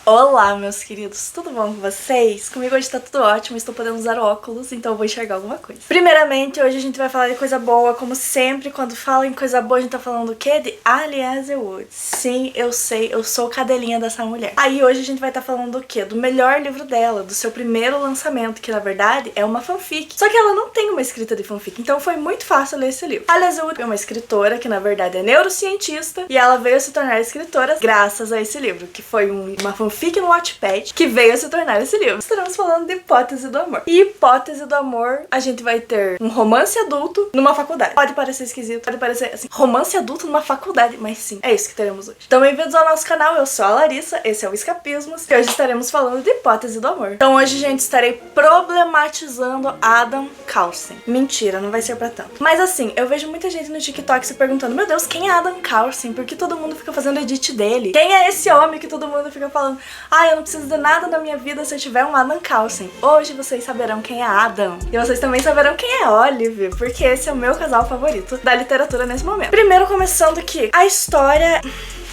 Olá, meus queridos, tudo bom com vocês? Comigo hoje tá tudo ótimo, estou podendo usar óculos, então eu vou enxergar alguma coisa. Primeiramente, hoje a gente vai falar de coisa boa, como sempre. Quando fala em coisa boa, a gente tá falando do quê? De Ali Hazelwood. Sim, eu sei, eu sou cadelinha dessa mulher. Aí hoje a gente vai estar falando do quê? Do melhor livro dela, do seu primeiro lançamento, que na verdade é uma fanfic. Só que ela não tem uma escrita de fanfic, então foi muito fácil ler esse livro. Ali Hazelwood é uma escritora que na verdade é neurocientista e ela veio se tornar escritora graças a esse livro, que foi uma fanfic no Wattpad que veio se tornar esse livro. Estaremos falando de Hipótese do Amor. E Hipótese do Amor, a gente vai ter um romance adulto numa faculdade. Pode parecer esquisito, pode parecer assim, romance adulto numa faculdade, mas sim, é isso que teremos hoje. Então bem-vindos ao nosso canal, eu sou a Larissa, esse é o Escapismos, e hoje estaremos falando de Hipótese do Amor. Então hoje, gente, estarei problematizando Adam Carlsen. Mentira, não vai ser pra tanto. Mas assim, eu vejo muita gente no TikTok se perguntando: meu Deus, quem é Adam Carlsen? Por que todo mundo fica fazendo edit dele? Quem é esse homem que todo mundo fica falando: ah, eu não preciso de nada na minha vida se eu tiver um Adam Carlsen? Hoje vocês saberão quem é Adam. E vocês também saberão quem é Olive, porque esse é o meu casal favorito da literatura nesse momento. Primeiro, começando que a história...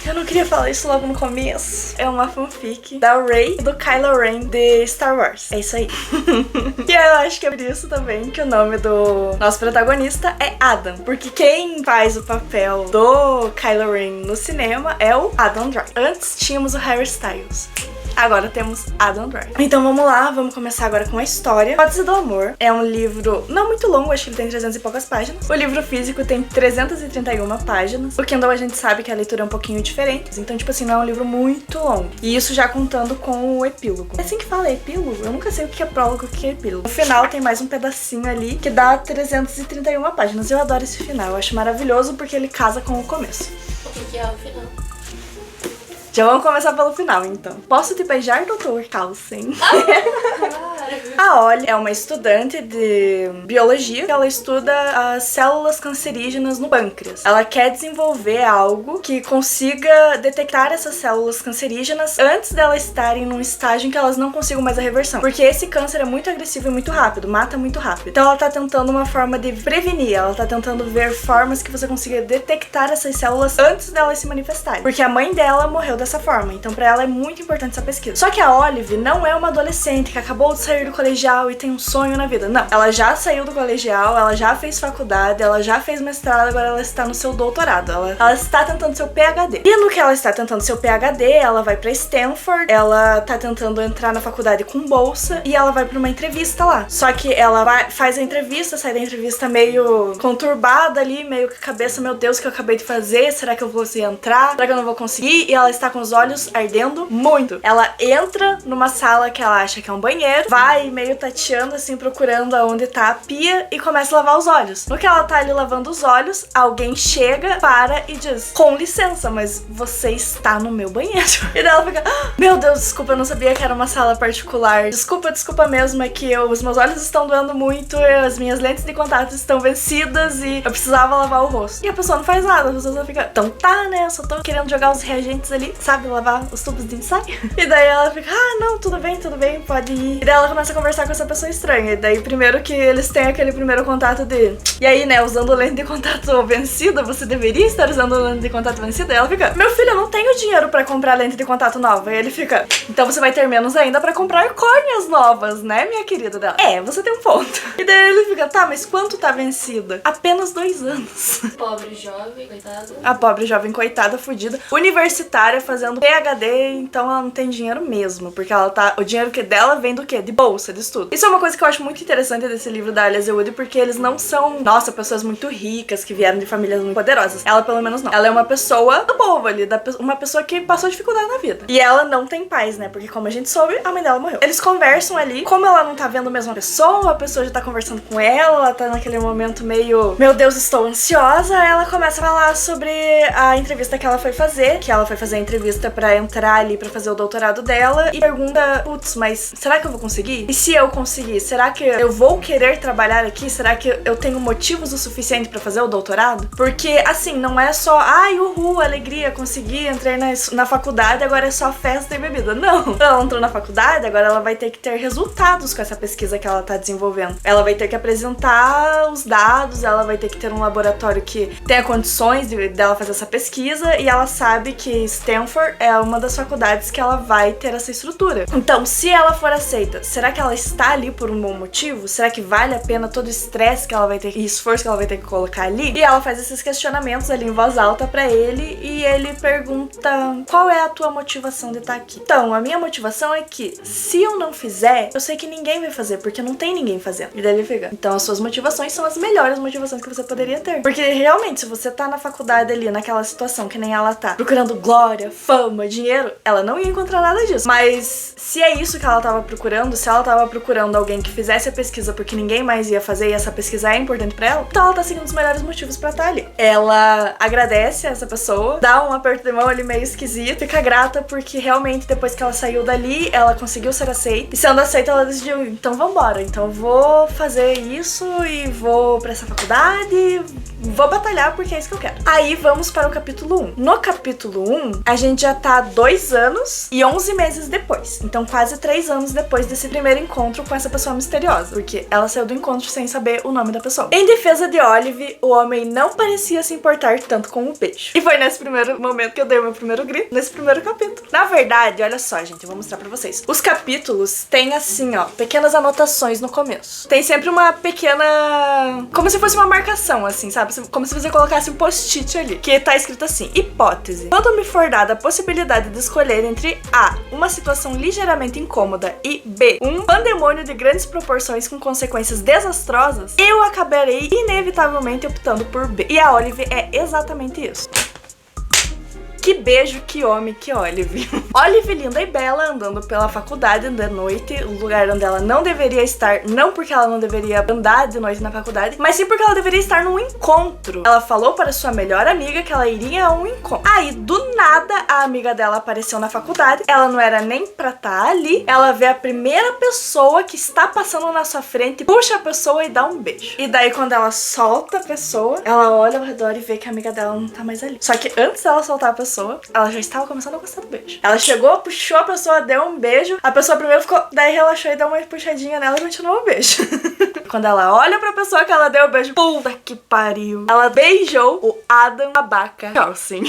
Eu não queria falar isso logo no começo. É uma fanfic da Rey e do Kylo Ren de Star Wars. É isso aí. E eu acho que é por isso também que o nome do nosso protagonista é Adam. Porque quem faz o papel do Kylo Ren no cinema é o Adam Driver. Antes tínhamos o Harry Styles. Agora temos Adam Driver. Então vamos lá, vamos começar agora com a história. Hipótese do Amor é um livro não muito longo, acho que ele tem 300 e poucas páginas. O livro físico tem 331 páginas. O Kindle a gente sabe que a leitura é um pouquinho diferente, então tipo assim, não é um livro muito longo. E isso já contando com o epílogo. É assim que fala, epílogo? Eu nunca sei o que é prólogo e o que é epílogo. No final tem mais um pedacinho ali que dá 331 páginas. Eu adoro esse final, eu acho maravilhoso porque ele casa com o começo. O que é o final? Já vamos começar pelo final, então. Posso te beijar, Dr. Carlsen? Claro. A Ollie é uma estudante de biologia que ela estuda as células cancerígenas no pâncreas. Ela quer desenvolver algo que consiga detectar essas células cancerígenas antes delas estarem num estágio em que elas não consigam mais a reversão. Porque esse câncer é muito agressivo e muito rápido, mata muito rápido. Então ela tá tentando uma forma de prevenir, ela tá tentando ver formas que você consiga detectar essas células antes delas se manifestarem. Porque a mãe dela morreu dessa forma, então pra ela é muito importante essa pesquisa. Só que a Olive não é uma adolescente que acabou de sair do colegial e tem um sonho na vida. Não, ela já saiu do colegial, ela já fez faculdade, ela já fez mestrado, agora ela está no seu doutorado. Ela está tentando seu PhD. E no que ela está tentando seu PhD, ela vai pra Stanford, ela tá tentando entrar na faculdade com bolsa e ela vai pra uma entrevista lá. Só que ela faz a entrevista, sai da entrevista meio conturbada ali, meio com a cabeça: meu Deus, o que eu acabei de fazer? Será que eu vou conseguir entrar? Será que eu não vou conseguir? E ela está com os olhos ardendo muito. Ela entra numa sala que ela acha que é um banheiro, vai meio tateando assim, procurando aonde tá a pia e começa a lavar os olhos. No que ela tá ali lavando os olhos, alguém chega, para e diz: com licença, mas você está no meu banheiro. E daí ela fica: ah, meu Deus, desculpa, eu não sabia que era uma sala particular. Desculpa mesmo, é que os meus olhos estão doendo muito, as minhas lentes de contato estão vencidas e eu precisava lavar o rosto. E a pessoa não faz nada, a pessoa só fica: então tá, né, eu só tô querendo jogar os reagentes ali, sabe, lavar os tubos de ensaio. E daí ela fica: ah, não, tudo bem, pode ir. E daí ela começa a conversar com essa pessoa estranha. E daí primeiro que eles têm aquele primeiro contato de: e aí, né, usando lente de contato vencida, você deveria estar usando lente de contato vencida? E ela fica: meu filho, eu não tenho dinheiro pra comprar lente de contato nova. E ele fica: então você vai ter menos ainda pra comprar córneas novas, né, minha querida? Dela: é, você tem um ponto. E daí ele fica: tá, mas quanto tá vencida? Apenas 2 anos. Pobre jovem, coitada. A pobre jovem coitada, fudida, universitária, fazendo PhD, então ela não tem dinheiro mesmo, porque ela tá... O dinheiro que dela vem do quê? De bolsa, de estudo. Isso é uma coisa que eu acho muito interessante desse livro da Ali Hazelwood, porque eles não são, nossa, pessoas muito ricas, que vieram de famílias muito poderosas. Ela, pelo menos, não. Ela é uma pessoa do povo ali, uma pessoa que passou dificuldade na vida. E ela não tem pais, né? Porque, como a gente soube, a mãe dela morreu. Eles conversam ali, como ela não tá vendo a mesma pessoa, a pessoa já tá conversando com ela tá naquele momento meio: meu Deus, estou ansiosa. Ela começa a falar sobre a entrevista que ela foi fazer, a entrevista pra entrar ali pra fazer o doutorado dela, e pergunta: putz, mas será que eu vou conseguir? E se eu conseguir, será que eu vou querer trabalhar aqui? Será que eu tenho motivos o suficiente pra fazer o doutorado? Porque, assim, não é só: ai, uhul, alegria, consegui, entrei na faculdade, agora é só festa e bebida. Não. Ela entrou na faculdade, agora ela vai ter que ter resultados com essa pesquisa que ela tá desenvolvendo. Ela vai ter que apresentar os dados, ela vai ter que ter um laboratório que tenha condições dela fazer essa pesquisa, e ela sabe que Stanford Stanford é uma das faculdades que ela vai ter essa estrutura. Então, se ela for aceita, será que ela está ali por um bom motivo? Será que vale a pena todo o estresse que ela vai ter e esforço que ela vai ter que colocar ali? E ela faz esses questionamentos ali em voz alta pra ele e ele pergunta: qual é a tua motivação de estar aqui? Então, a minha motivação é que se eu não fizer, eu sei que ninguém vai fazer, porque não tem ninguém fazendo. E daí ele fica: então as suas motivações são as melhores motivações que você poderia ter. Porque realmente, se você tá na faculdade ali, naquela situação que nem ela tá, procurando glória, fama, dinheiro, ela não ia encontrar nada disso. Mas se é isso que ela tava procurando, se ela tava procurando alguém que fizesse a pesquisa porque ninguém mais ia fazer e essa pesquisa é importante pra ela, então ela tá seguindo os melhores motivos pra estar ali. Ela agradece a essa pessoa, dá um aperto de mão ali meio esquisito, fica grata porque realmente depois que ela saiu dali, ela conseguiu ser aceita. E sendo aceita, ela decidiu: então vambora, então eu vou fazer isso e vou pra essa faculdade, vou batalhar porque é isso que eu quero. Aí vamos para o capítulo 1. No capítulo 1, a gente já tá 2 anos e 11 meses depois. Então quase 3 anos depois desse primeiro encontro com essa pessoa misteriosa. Porque ela saiu do encontro sem saber o nome da pessoa. Em defesa de Olive, o homem não parecia se importar tanto com o beijo. E foi nesse primeiro momento que eu dei o meu primeiro grito, nesse primeiro capítulo. Na verdade, olha só, gente, eu vou mostrar pra vocês. Os capítulos têm assim, ó, pequenas anotações no começo. Tem sempre uma pequena... como se fosse uma marcação, assim, sabe? Como se você colocasse um post-it ali, que tá escrito assim: hipótese. Quando me for dada a possibilidade de escolher entre A, uma situação ligeiramente incômoda, e B, um pandemônio de grandes proporções com consequências desastrosas, eu acabarei inevitavelmente optando por B. E a Olive é exatamente isso. Que beijo, que homem, que Olive. Olive linda e bela andando pela faculdade de noite, o lugar onde ela não deveria estar, não porque ela não deveria andar de noite na faculdade, mas sim porque ela deveria estar num encontro. Ela falou para sua melhor amiga que ela iria a um encontro. Aí, do nada, a amiga dela apareceu na faculdade, ela não era nem pra estar ali, ela vê a primeira pessoa que está passando na sua frente, puxa a pessoa e dá um beijo. E daí, quando ela solta a pessoa, ela olha ao redor e vê que a amiga dela não tá mais ali. Só que antes dela soltar a pessoa, ela já estava começando a gostar do beijo. Ela chegou, puxou a pessoa, deu um beijo. A pessoa primeiro ficou, daí relaxou e deu uma puxadinha nela e continuou o beijo. Quando ela olha pra pessoa que ela deu o beijo, puta que pariu, ela beijou o Adam Babaca Carlson.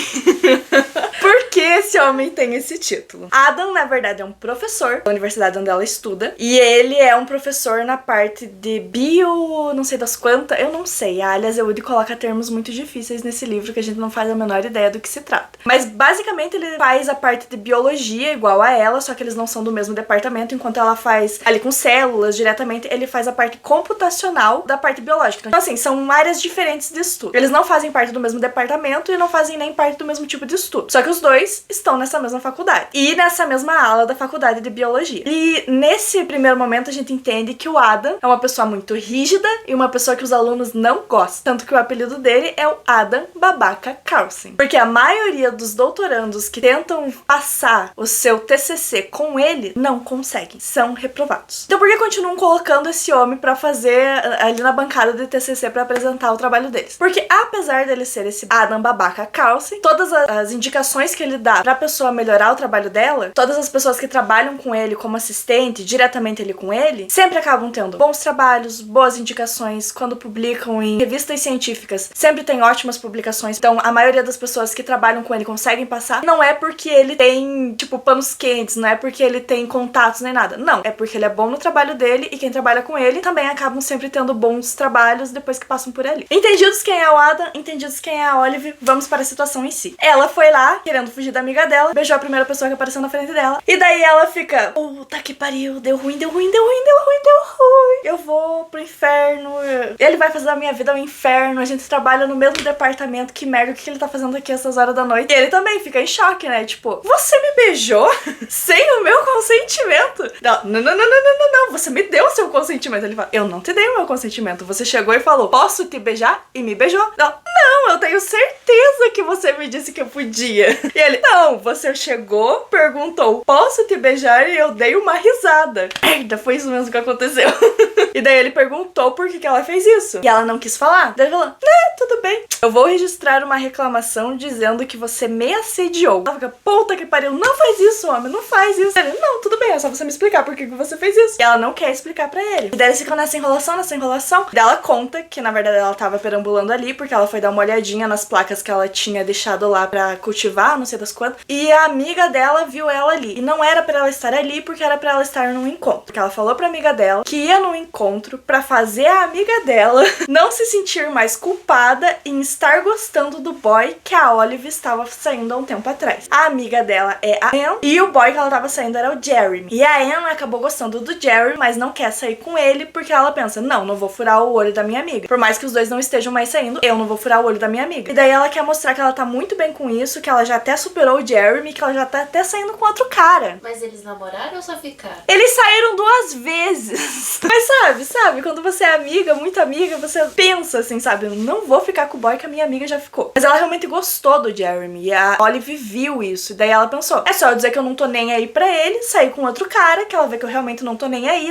Por que esse homem tem esse título? Adam, na verdade, é um professor da universidade onde ela estuda. E ele é um professor na parte de bio, não sei das quantas, eu não sei. Aliás, a Woody coloca termos muito difíceis nesse livro que a gente não faz a menor ideia do que se trata. Mas basicamente ele faz a parte de biologia igual a ela, só que eles não são do mesmo departamento, enquanto ela faz ali com células diretamente, ele faz a parte computacional da parte biológica. Então assim, são áreas diferentes de estudo. Eles não fazem parte do mesmo departamento e não fazem nem parte do mesmo tipo de estudo. Só que os dois estão nessa mesma faculdade. E nessa mesma ala da faculdade de biologia. E nesse primeiro momento a gente entende que o Adam é uma pessoa muito rígida e uma pessoa que os alunos não gostam. Tanto que o apelido dele é o Adam Babaca Carlson. Porque a maioria dos doutorandos que tentam passar o seu TCC com ele não conseguem. São reprovados. Então por que continuam colocando esse homem pra fazer ali na bancada de TCC pra apresentar o trabalho deles? Porque apesar dele ser esse Adam Babaca Carlson, todas as indicações que ele dá pra pessoa melhorar o trabalho dela, todas as pessoas que trabalham com ele como assistente, diretamente ali com ele, sempre acabam tendo bons trabalhos, boas indicações, quando publicam em revistas científicas, sempre tem ótimas publicações. Então a maioria das pessoas que trabalham com ele conseguem passar, não é porque ele tem, tipo, panos quentes, não é porque ele tem contatos nem nada, não, é porque ele é bom no trabalho dele e quem trabalha com ele também acabam sempre tendo bons trabalhos depois que passam por ali. Entendidos quem é o Adam, entendidos quem é a Olive, vamos para a situação em si. Ela foi lá, querendo fugir da amiga dela, beijou a primeira pessoa que apareceu na frente dela, e daí ela fica, puta que pariu, deu ruim, deu ruim, deu ruim, deu ruim, deu ruim, eu vou pro inferno, ele vai fazer da minha vida um inferno, a gente trabalha no mesmo departamento, que merda, o que ele tá fazendo aqui essas horas da noite? E ele também fica em choque, né, tipo, você me beijou sem o meu consentimento? Não, você me deu o seu consentimento. Ele fala, eu não te dei o meu consentimento, você chegou e falou, posso te beijar? E me beijou. Não, eu tenho certeza que você me disse que eu podia. E ele, não, você chegou, perguntou, posso te beijar? E eu dei uma risada. Merda, foi isso mesmo que aconteceu. E daí ele perguntou por que ela fez isso. E ela não quis falar. Daí ele falou, tudo bem. Eu vou registrar uma reclamação dizendo que você me assediou. Ela fica, puta que pariu, não faz isso, homem, não faz isso. Ele, não, tudo bem, é só você me explicar por que você fez isso. E ela não quer explicar pra ele. E daí eles ficam nessa enrolação. Daí ela conta que, na verdade, ela tava perambulando ali porque ela foi dar uma olhadinha nas placas que ela tinha deixado lá pra cultivar, não sei das quantas. E a amiga dela viu ela ali. E não era pra ela estar ali porque era pra ela estar num encontro. Porque ela falou pra amiga dela que ia num encontro pra fazer a amiga dela não se sentir mais culpada em estar gostando do boy que a Olive estava saindo há um tempo atrás. A amiga dela é a Anne e o boy que ela tava saindo era o Jeremy. E a Anne acabou gostando do Jeremy, mas não quer sair com ele porque ela pensa, não vou furar o olho da minha amiga. Por mais que os dois não estejam mais saindo, eu não vou furar o olho da minha amiga. E daí ela quer mostrar que ela tá muito bem com isso, que ela já até superou o Jeremy, que ela já tá até saindo com outro cara. Mas eles namoraram ou só ficaram? Eles saíram 2 vezes. Mas sabe, quando você é amiga, muito amiga, você pensa assim, sabe, eu não vou ficar com o boy que a minha amiga já ficou. Mas ela realmente gostou do Jeremy e a Olive viu isso. E daí ela pensou, é só eu dizer que eu não tô nem aí pra ele, sair com outro cara, que ela vê que eu realmente não tô nem aí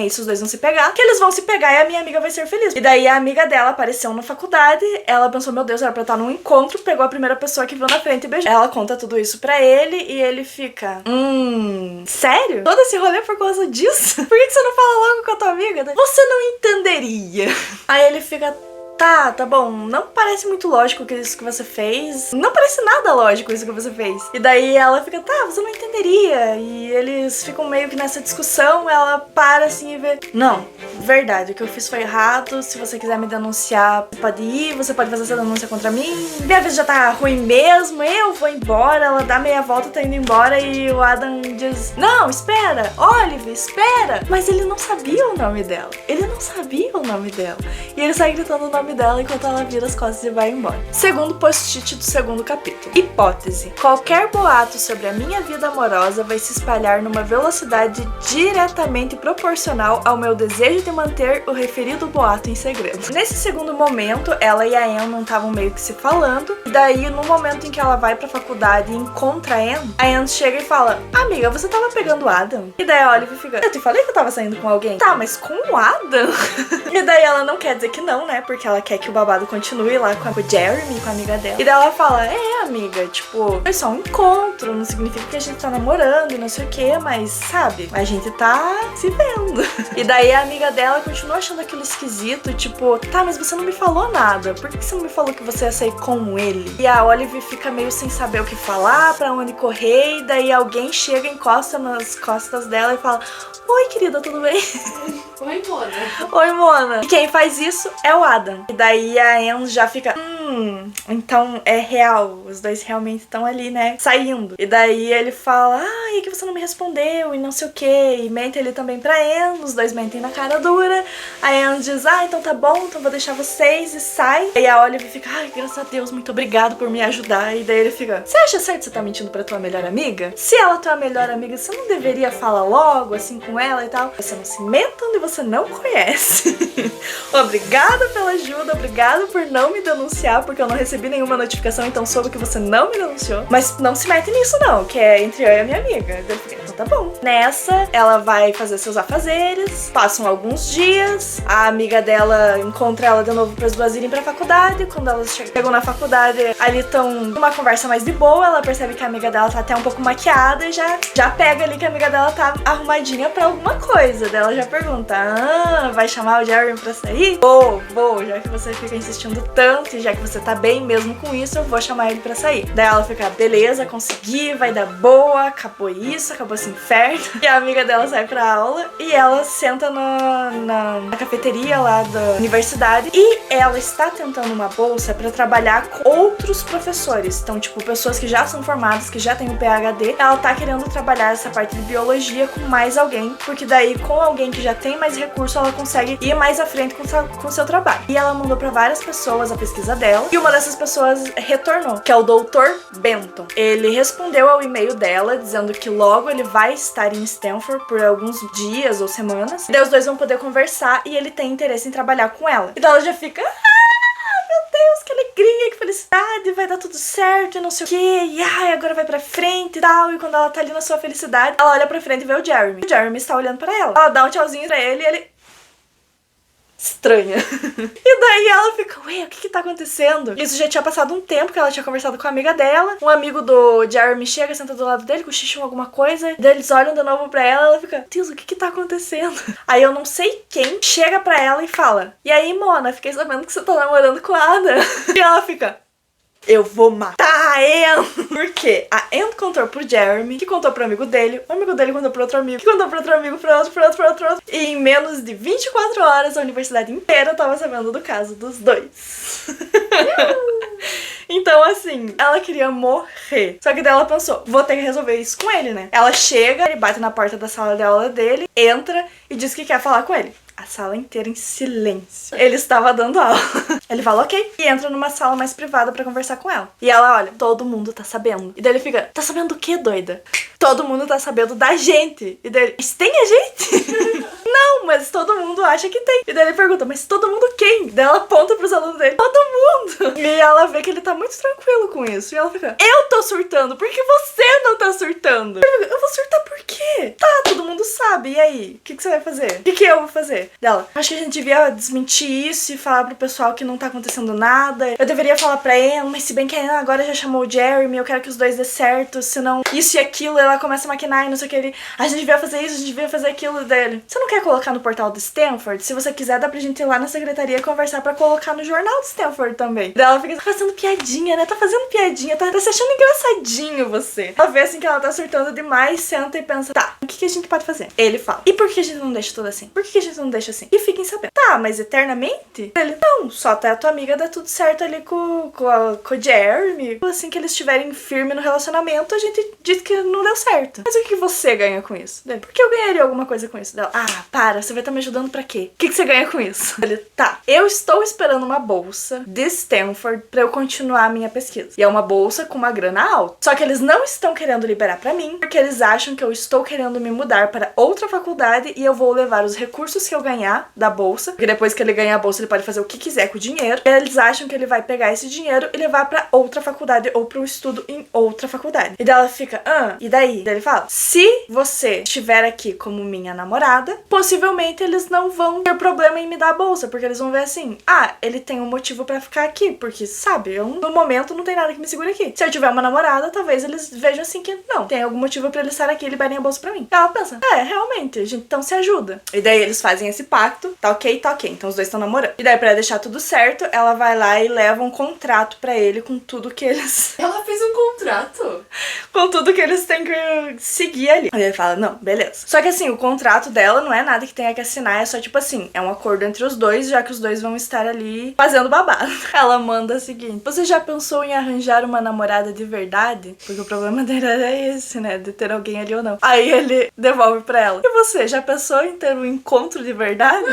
se os dois vão se pegar, que eles vão se pegar e a minha amiga vai ser feliz. E daí a amiga dela apareceu na faculdade, ela pensou, meu Deus, era pra estar num encontro, pegou a primeira pessoa que viu na frente e beijou. Ela conta tudo isso pra ele e ele fica, sério? Todo esse rolê por causa disso? Por que você não fala logo com a tua amiga? Você não entenderia. Aí ele fica, tá bom, não parece muito lógico isso que você fez. Não parece nada lógico isso que você fez. E daí ela fica, você não entenderia. E eles ficam meio que nessa discussão, ela para assim e vê, não, verdade, o que eu fiz foi errado. Se você quiser me denunciar, você pode ir, você pode fazer essa denúncia contra mim. Minha vida já tá ruim mesmo, eu vou embora. Ela dá meia volta, tá indo embora e o Adam diz, não, espera, Olive, espera. Mas ele não sabia o nome dela. E ele sai gritando o nome dela enquanto ela vira as costas e vai embora. Segundo post-it do segundo capítulo. Hipótese. Qualquer boato sobre a minha vida amorosa vai se espalhar numa velocidade diretamente proporcional ao meu desejo de manter o referido boato em segredo. Nesse segundo momento, ela e a Anne não estavam meio que se falando. E daí, no momento em que ela vai pra faculdade e encontra a Anne chega e fala, amiga, você tava pegando o Adam? E daí a Olive fica, eu te falei que eu tava saindo com alguém? Tá, mas com o Adam? E daí ela não quer dizer que não, né? Porque ela quer que o babado continue lá com o Jeremy, com a amiga dela. E daí ela fala, amiga, tipo, foi só um encontro, não significa que a gente tá namorando e não sei o que, mas, sabe, a gente tá se vendo. E daí a amiga dela continua achando aquilo esquisito, tipo, tá, mas você não me falou nada, por que você não me falou que você ia sair com ele? E a Olive fica meio sem saber o que falar, pra onde correr, e daí alguém chega, encosta nas costas dela e fala, oi, querida, tudo bem? Oi, Mona. Oi, Mona. E quem faz isso é o Adam. E daí a Anne já fica, então é real, os dois realmente estão ali, né, saindo. E daí ele fala, e que você não me respondeu e não sei o que, e mente ele também pra Anne, os dois mentem na cara dura. A Anne diz, então tá bom, então vou deixar vocês, e sai. E a Olive fica, graças a Deus, muito obrigado por me ajudar. E daí ele fica, você acha certo você tá mentindo pra tua melhor amiga? Se ela é tua melhor amiga, você não deveria falar logo, assim, com ela e tal? Você não se meta onde você não conhece. Obrigada pela ajuda, obrigada por não me denunciar, porque eu não recebi nenhuma notificação, então soube que você não me denunciou. Mas não se mete nisso não, que é entre eu e a minha amiga. Eu fiquei, então tá bom. Nessa, ela vai fazer seus afazeres, passam alguns dias, a amiga dela encontra ela de novo para as duas irem pra faculdade. Quando elas chegam na faculdade, ali estão numa conversa mais de boa, ela percebe que a amiga dela tá até um pouco maquiada e já pega ali que a amiga dela tá arrumadinha pra alguma coisa. Daí ela já pergunta, vai chamar o Jeremy pra sair? Vou, já que você fica insistindo tanto e já que você tá bem mesmo com isso, eu vou chamar ele pra sair. Daí ela fica, beleza, consegui, vai dar boa, acabou isso, acabou esse inferno. E a amiga dela sai pra aula e ela senta na cafeteria lá da universidade e ela está tentando uma bolsa pra trabalhar com outros professores. Então, tipo, pessoas que já são formadas, que já têm o PhD, ela tá querendo trabalhar essa parte de biologia com mais alguém, porque daí com alguém que já tem mais recurso, ela consegue ir mais à frente com o seu trabalho. E ela mandou pra várias pessoas a pesquisa dela, e uma dessas pessoas retornou, que é o Dr. Benton. Ele respondeu ao e-mail dela, dizendo que logo ele vai estar em Stanford por alguns dias ou semanas, e daí os dois vão poder conversar, e ele tem interesse em trabalhar com ela. Então ela já fica, meu Deus, que alegria, que felicidade, vai dar tudo certo e não sei o que, e agora vai pra frente e tal. E quando ela tá ali na sua felicidade, ela olha pra frente e vê o Jeremy. O Jeremy está olhando pra ela. Ela dá um tchauzinho pra ele e ele estranha. E daí ela fica, ué, o que tá acontecendo? Isso já tinha passado um tempo que ela tinha conversado com a amiga dela. Um amigo do Jeremy chega, senta do lado dele, cochicham alguma coisa. Daí eles olham de novo pra ela fica, Deus, o que tá acontecendo? Aí eu não sei quem chega pra ela e fala, e aí, Mona, fiquei sabendo que você tá namorando com a Ada. E ela fica, eu vou matar a Anne. Porque a Anne contou pro Jeremy, que contou pro amigo dele, o amigo dele contou pro outro amigo, que contou pro outro amigo, pro outro. E em menos de 24 horas, a universidade inteira tava sabendo do caso dos dois. Então, assim, ela queria morrer. Só que daí ela pensou, vou ter que resolver isso com ele, né? Ela chega, ele bate na porta da sala de aula dele, entra e diz que quer falar com ele. A sala inteira em silêncio. Ele estava dando aula. Ele fala, ok. E entra numa sala mais privada pra conversar com ela. E ela olha, todo mundo tá sabendo. E daí ele fica, tá sabendo do que, doida? Todo mundo tá sabendo da gente. E daí ele, mas tem a gente? Não, mas todo mundo acha que tem. E daí ele pergunta, mas todo mundo quem? Daí ela aponta pros alunos dele, todo mundo. E ela vê que ele tá muito tranquilo com isso. E ela fica, eu tô surtando, por que você não tá surtando? Eu vou surtar por quê? Tá, todo mundo sabe. E aí? O que você vai fazer? O que eu vou fazer? Dela, acho que a gente devia desmentir isso e falar pro pessoal que não tá acontecendo nada. Eu deveria falar pra Anne, mas se bem que a Anne agora já chamou o Jeremy, eu quero que os dois dê certo, senão isso e aquilo, ela começa a maquinar e não sei o que. Ele, a gente devia fazer isso, a gente devia fazer aquilo dele. Você não quer colocar no portal do Stanford? Se você quiser, dá pra gente ir lá na secretaria conversar pra colocar no jornal do Stanford também. Daí ela fica, tá fazendo piadinha, né? Tá fazendo piadinha, tá se achando engraçadinho você. Ela vê assim que ela tá surtando demais, senta e pensa, tá, o que a gente pode fazer? Ele fala, e por que a gente não deixa tudo assim? Por que a gente não deixa assim? E fiquem sabendo. Tá, mas eternamente? Ele, não, só até a tua amiga dá tudo certo ali com o Jeremy. Assim que eles estiverem firme no relacionamento, a gente diz que não deu certo. Mas o que você ganha com isso? Dele, por que eu ganharia alguma coisa com isso? Dela, ah, para, você vai estar me ajudando pra quê? O que você ganha com isso? Ele, tá, eu estou esperando uma bolsa de Stanford pra eu continuar a minha pesquisa. E é uma bolsa com uma grana alta. Só que eles não estão querendo liberar pra mim, porque eles acham que eu estou querendo me mudar para outra faculdade e eu vou levar os recursos que eu ganhar da bolsa, porque depois que ele ganhar a bolsa ele pode fazer o que quiser com o dinheiro. E eles acham que ele vai pegar esse dinheiro e levar pra outra faculdade ou pro estudo em outra faculdade. E daí ela fica, e daí? Daí ele fala, se você estiver aqui como minha namorada, possivelmente eles não vão ter problema em me dar a bolsa, porque eles vão ver assim, ele tem um motivo pra ficar aqui, porque, sabe, eu no momento não tem nada que me segure aqui. Se eu tiver uma namorada, talvez eles vejam assim que não, tem algum motivo pra ele estar aqui e liberem a bolsa pra mim. E ela pensa, realmente, a gente então se ajuda. E daí eles fazem esse pacto, tá ok, então os dois estão namorando. E daí pra deixar tudo certo, ela vai lá e leva um contrato pra ele com tudo que eles... Ela fez um contrato? Com tudo que eles têm que seguir ali. Aí ele fala, não, beleza. Só que assim, o contrato dela não é nada que tenha que assinar, é só tipo assim, é um acordo entre os dois, já que os dois vão estar ali fazendo babado. Ela manda o seguinte, você já pensou em arranjar uma namorada de verdade? Porque o problema dele era esse, né, de ter alguém ali ou não. Aí ele devolve pra ela, e você, já pensou em ter um encontro de verdade?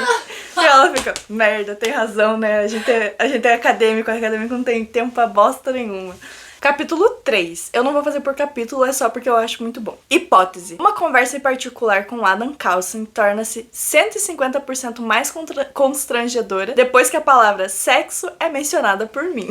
E ela fica, merda, tem razão, né, a gente é acadêmico não tem tempo pra bosta nenhuma. Capítulo 3. Eu não vou fazer por capítulo, é só porque eu acho muito bom. Hipótese. Uma conversa em particular com Adam Carlson torna-se 150% mais constrangedora depois que a palavra sexo é mencionada por mim.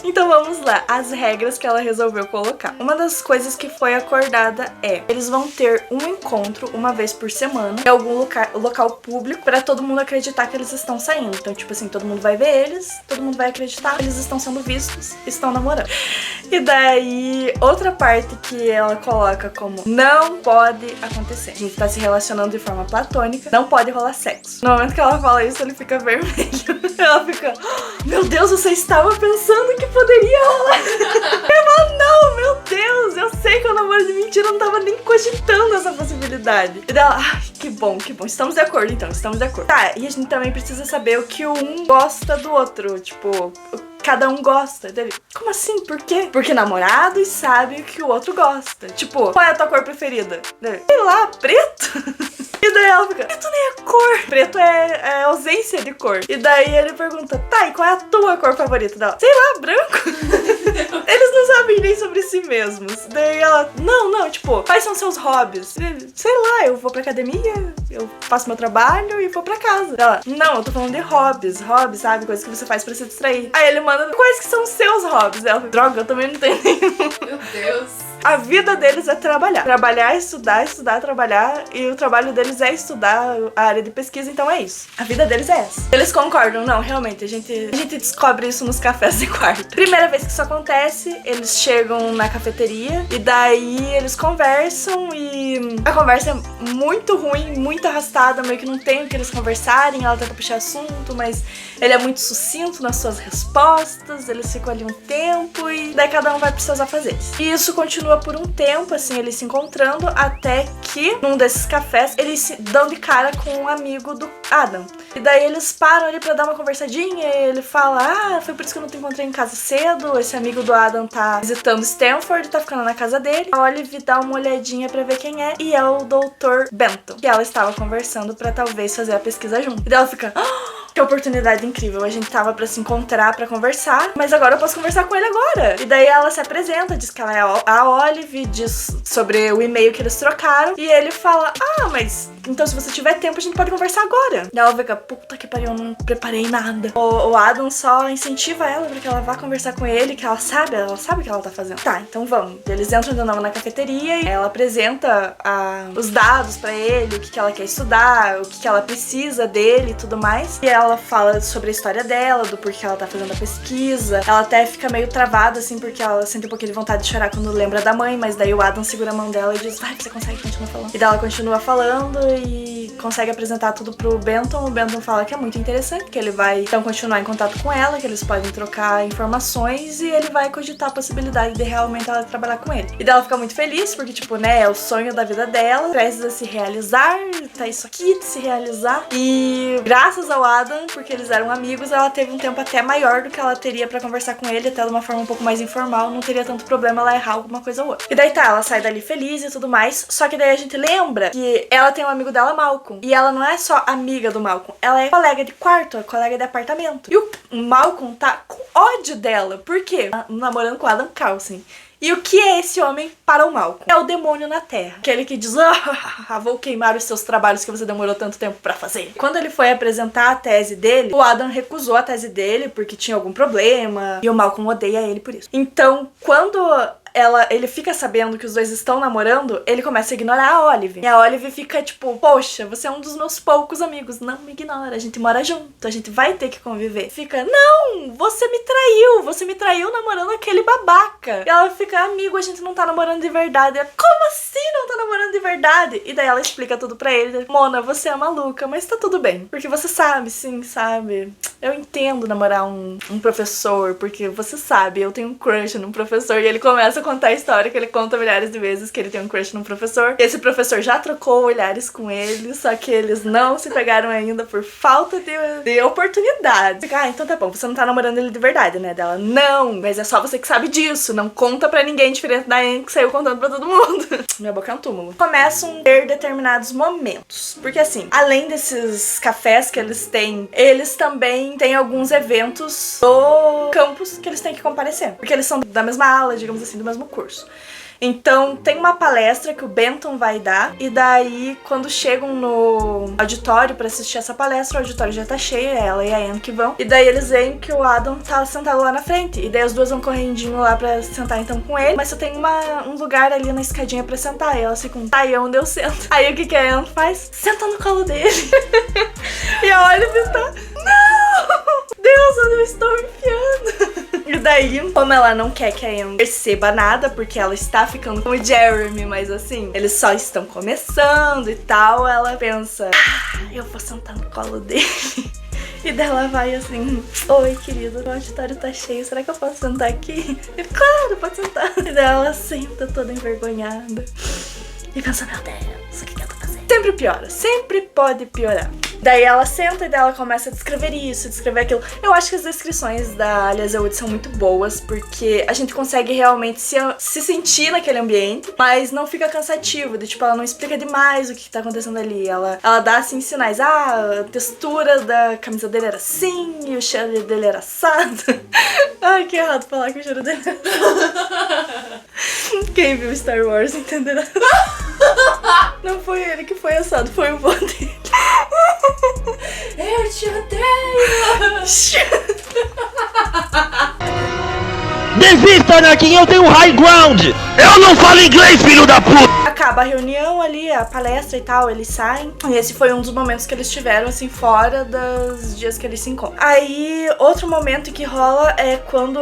Então vamos lá, as regras que ela resolveu colocar. Uma das coisas que foi acordada é, eles vão ter um encontro uma vez por semana em algum local público pra todo mundo acreditar que eles estão saindo. Então, tipo assim, todo mundo vai ver eles, todo mundo vai acreditar, eles estão sendo vistos, estão namorando. E daí, outra parte que ela coloca como não pode acontecer. A gente tá se relacionando de forma platônica, não pode rolar sexo. No momento que ela fala isso, ele fica vermelho. Ela fica, meu Deus, você estava pensando que poderia rolar. Ela, não, meu Deus, eu sei que é um namoro de mentira, eu não tava nem cogitando essa possibilidade. E dela, ai, que bom, estamos de acordo então, estamos de acordo. Tá, e a gente também precisa saber o que um gosta do outro, tipo, cada um gosta dele. Como assim? Por quê? Porque namorados sabem o que o outro gosta. Tipo, qual é a tua cor preferida? Dele, sei lá, preto? E daí ela fica, preto nem é cor. Preto é ausência de cor. E daí ele pergunta, tá, e qual é a tua cor favorita dela? Sei lá, branco. Eles não sabem nem sobre si mesmos. Daí ela, não, tipo, quais são seus hobbies? Ele, sei lá, eu vou pra academia, eu faço meu trabalho e vou pra casa. Ela, não, eu tô falando de hobbies, sabe? Coisas que você faz pra se distrair. Aí ele manda, quais que são os seus hobbies? Ela, droga, eu também não tenho nenhum. Meu Deus. A vida deles é trabalhar. Trabalhar, estudar, estudar, trabalhar. E o trabalho deles é estudar a área de pesquisa, então é isso. A vida deles é essa. Eles concordam? Não, realmente, a gente descobre isso nos cafés de quarto. Primeira vez que isso acontece, eles chegam na cafeteria e daí eles conversam e a conversa é muito ruim, muito arrastada, meio que não tem o que eles conversarem, ela tenta puxar assunto, mas ele é muito sucinto nas suas respostas, eles ficam ali um tempo e daí cada um vai precisar fazer isso. E isso continua por um tempo, assim, eles se encontrando, até que num desses cafés eles se dão de cara com um amigo do Adam. E daí eles param ali pra dar uma conversadinha e ele fala, foi por isso que eu não te encontrei em casa cedo, esse amigo do Adam tá visitando Stanford, tá ficando na casa dele. A Olive dá uma olhadinha pra ver quem é e é o Dr. Benton, que ela estava conversando pra talvez fazer a pesquisa junto. E daí ela fica, que oportunidade incrível, a gente tava pra se encontrar, pra conversar, mas agora eu posso conversar com ele agora. E daí ela se apresenta, diz que ela é a Olive, diz sobre o e-mail que eles trocaram, e ele fala, mas então se você tiver tempo a gente pode conversar agora. Daí ela fica, puta que pariu, eu não preparei nada. O Adam só incentiva ela pra que ela vá conversar com ele, que ela sabe o que ela tá fazendo. Tá, então vamos. Eles entram de novo na cafeteria e ela apresenta os dados pra ele, o que ela quer estudar, o que ela precisa dele e tudo mais. E ela fala sobre a história dela, do porquê ela tá fazendo a pesquisa. Ela até fica meio travada, assim, porque ela sente um pouquinho de vontade de chorar quando lembra da mãe, mas daí o Adam segura a mão dela e diz, vai, você consegue continuar falando. E daí ela continua falando e consegue apresentar tudo pro Benton. O Benton fala que é muito interessante, que ele vai então continuar em contato com ela, que eles podem trocar informações e ele vai cogitar a possibilidade de realmente ela trabalhar com ele. E daí ela fica muito feliz, porque, tipo, né, é o sonho da vida dela, precisa se realizar, tá isso aqui de se realizar. E graças ao Adam, porque eles eram amigos, ela teve um tempo até maior do que ela teria pra conversar com ele, até de uma forma um pouco mais informal, não teria tanto problema ela errar alguma coisa ou outra. E daí tá, ela sai dali feliz e tudo mais, só que daí a gente lembra que ela tem um amigo dela, Malcolm, e ela não é só amiga do Malcolm, ela é colega de quarto, colega de apartamento. E o Malcolm tá com ódio dela, por quê? Namorando com Adam Carlsen. E o que é esse homem para o Malcolm? É o demônio na Terra. Aquele que diz, vou queimar os seus trabalhos que você demorou tanto tempo pra fazer. Quando ele foi apresentar a tese dele, o Adam recusou a tese dele porque tinha algum problema. E o Malcolm odeia ele por isso. Então, quando ele fica sabendo que os dois estão namorando, ele começa a ignorar a Olive. E a Olive fica tipo, poxa, você é um dos meus poucos amigos, não me ignora, a gente mora junto, a gente vai ter que conviver. Fica, não, você me traiu namorando aquele babaca. E ela fica, amigo, a gente não tá namorando de verdade. Ela, como assim não tá namorando de verdade? E daí ela explica tudo pra ele. Mona, você é maluca, mas tá tudo bem. Porque você sabe, sim, sabe? Eu entendo namorar um professor, porque você sabe, eu tenho um crush num professor. E ele começa a contar a história que ele conta milhares de vezes que ele tem um crush num professor. Esse professor já trocou olhares com ele, só que eles não se pegaram ainda por falta de oportunidade. Então tá bom, você não tá namorando ele de verdade, né? Dela, não, mas é só você que sabe disso, não conta pra ninguém, diferente da Anne que saiu contando pra todo mundo. Minha boca é um túmulo. Começam a ter determinados momentos, porque assim, além desses cafés que eles têm, eles também têm alguns eventos do campus que eles têm que comparecer, porque eles são da mesma aula, digamos assim, do mesmo curso. Então tem uma palestra que o Benton vai dar, e daí quando chegam no auditório pra assistir essa palestra, o auditório já tá cheio, é ela e a Anne que vão, e daí eles veem que o Adam tá sentado lá na frente, e daí as duas vão correndinho lá pra sentar então com ele, mas só tem um lugar ali na escadinha pra sentar, e elas ficam, tá, e onde eu sento? Aí o que a Anne faz? Senta no colo dele. E a Olive tá, não! Deus, onde eu estou enfiando? E daí, como ela não quer que a Anne perceba nada, porque ela está ficando com o Jeremy, mas assim, eles só estão começando e tal, ela pensa, eu vou sentar no colo dele. E dela vai assim, oi querido, o auditório tá cheio, será que eu posso sentar aqui? Ele, claro, pode sentar. E dela senta toda envergonhada e pensa, meu Deus, o que eu tô fazendo? Sempre piora, sempre pode piorar. Daí ela senta e daí ela começa a descrever isso, descrever aquilo. Eu acho que as descrições da Alia Wood são muito boas, porque a gente consegue realmente se sentir naquele ambiente, mas não fica cansativo, de, tipo, ela não explica demais o que tá acontecendo ali. Ela dá, assim, sinais. A textura da camisa dele era assim, e o cheiro dele era assado. Ai, que errado falar que o cheiro dele era... Quem viu Star Wars entenderá. Não foi ele que foi assado, foi o vô dele. Eu te odeio! Desista, Anakin, eu tenho high ground! Eu não falo inglês, filho da puta! Acaba a reunião ali, a palestra e tal, eles saem. E esse foi um dos momentos que eles tiveram, assim, fora dos dias que eles se encontram. Aí, outro momento que rola é quando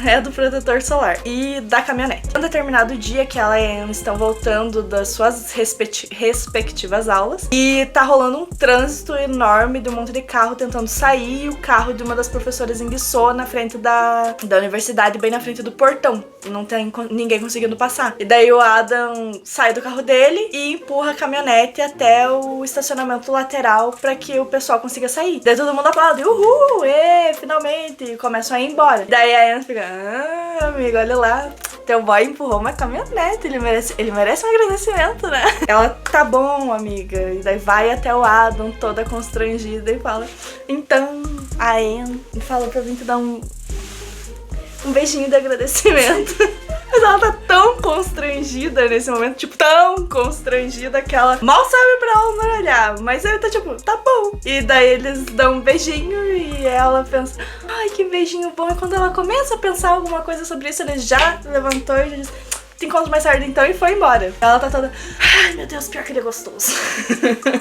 é do protetor solar e da caminhonete. Um determinado dia que ela e a Anne estão voltando das suas respectivas aulas e tá rolando um trânsito enorme de um monte de carro tentando sair, e o carro de uma das professoras enguiçou na frente da universidade, bem na frente do portão. Não tem ninguém conseguindo passar. E daí o Adam sai do carro dele e empurra a caminhonete até o estacionamento lateral pra que o pessoal consiga sair. Daí todo mundo aplaude, uhul, finalmente, e começam a ir embora. Daí a Anne fica, amigo, olha lá, teu boy empurrou uma caminhonete, ele merece um agradecimento, né? Ela, tá bom, amiga. E daí vai até o Adam, toda constrangida, e fala, então, a Anne falou pra mim te dar um beijinho de agradecimento. Mas ela tá tão constrangida nesse momento, tipo, tão constrangida que ela mal sabe pra onde olhar. Mas ele tá tipo, tá bom. E daí eles dão um beijinho e ela pensa, ai, que beijinho bom. E quando ela começa a pensar alguma coisa sobre isso, ele já levantou e já disse, te encontro mais tarde então, e foi embora. Ela tá toda, ai meu Deus, pior que ele é gostoso.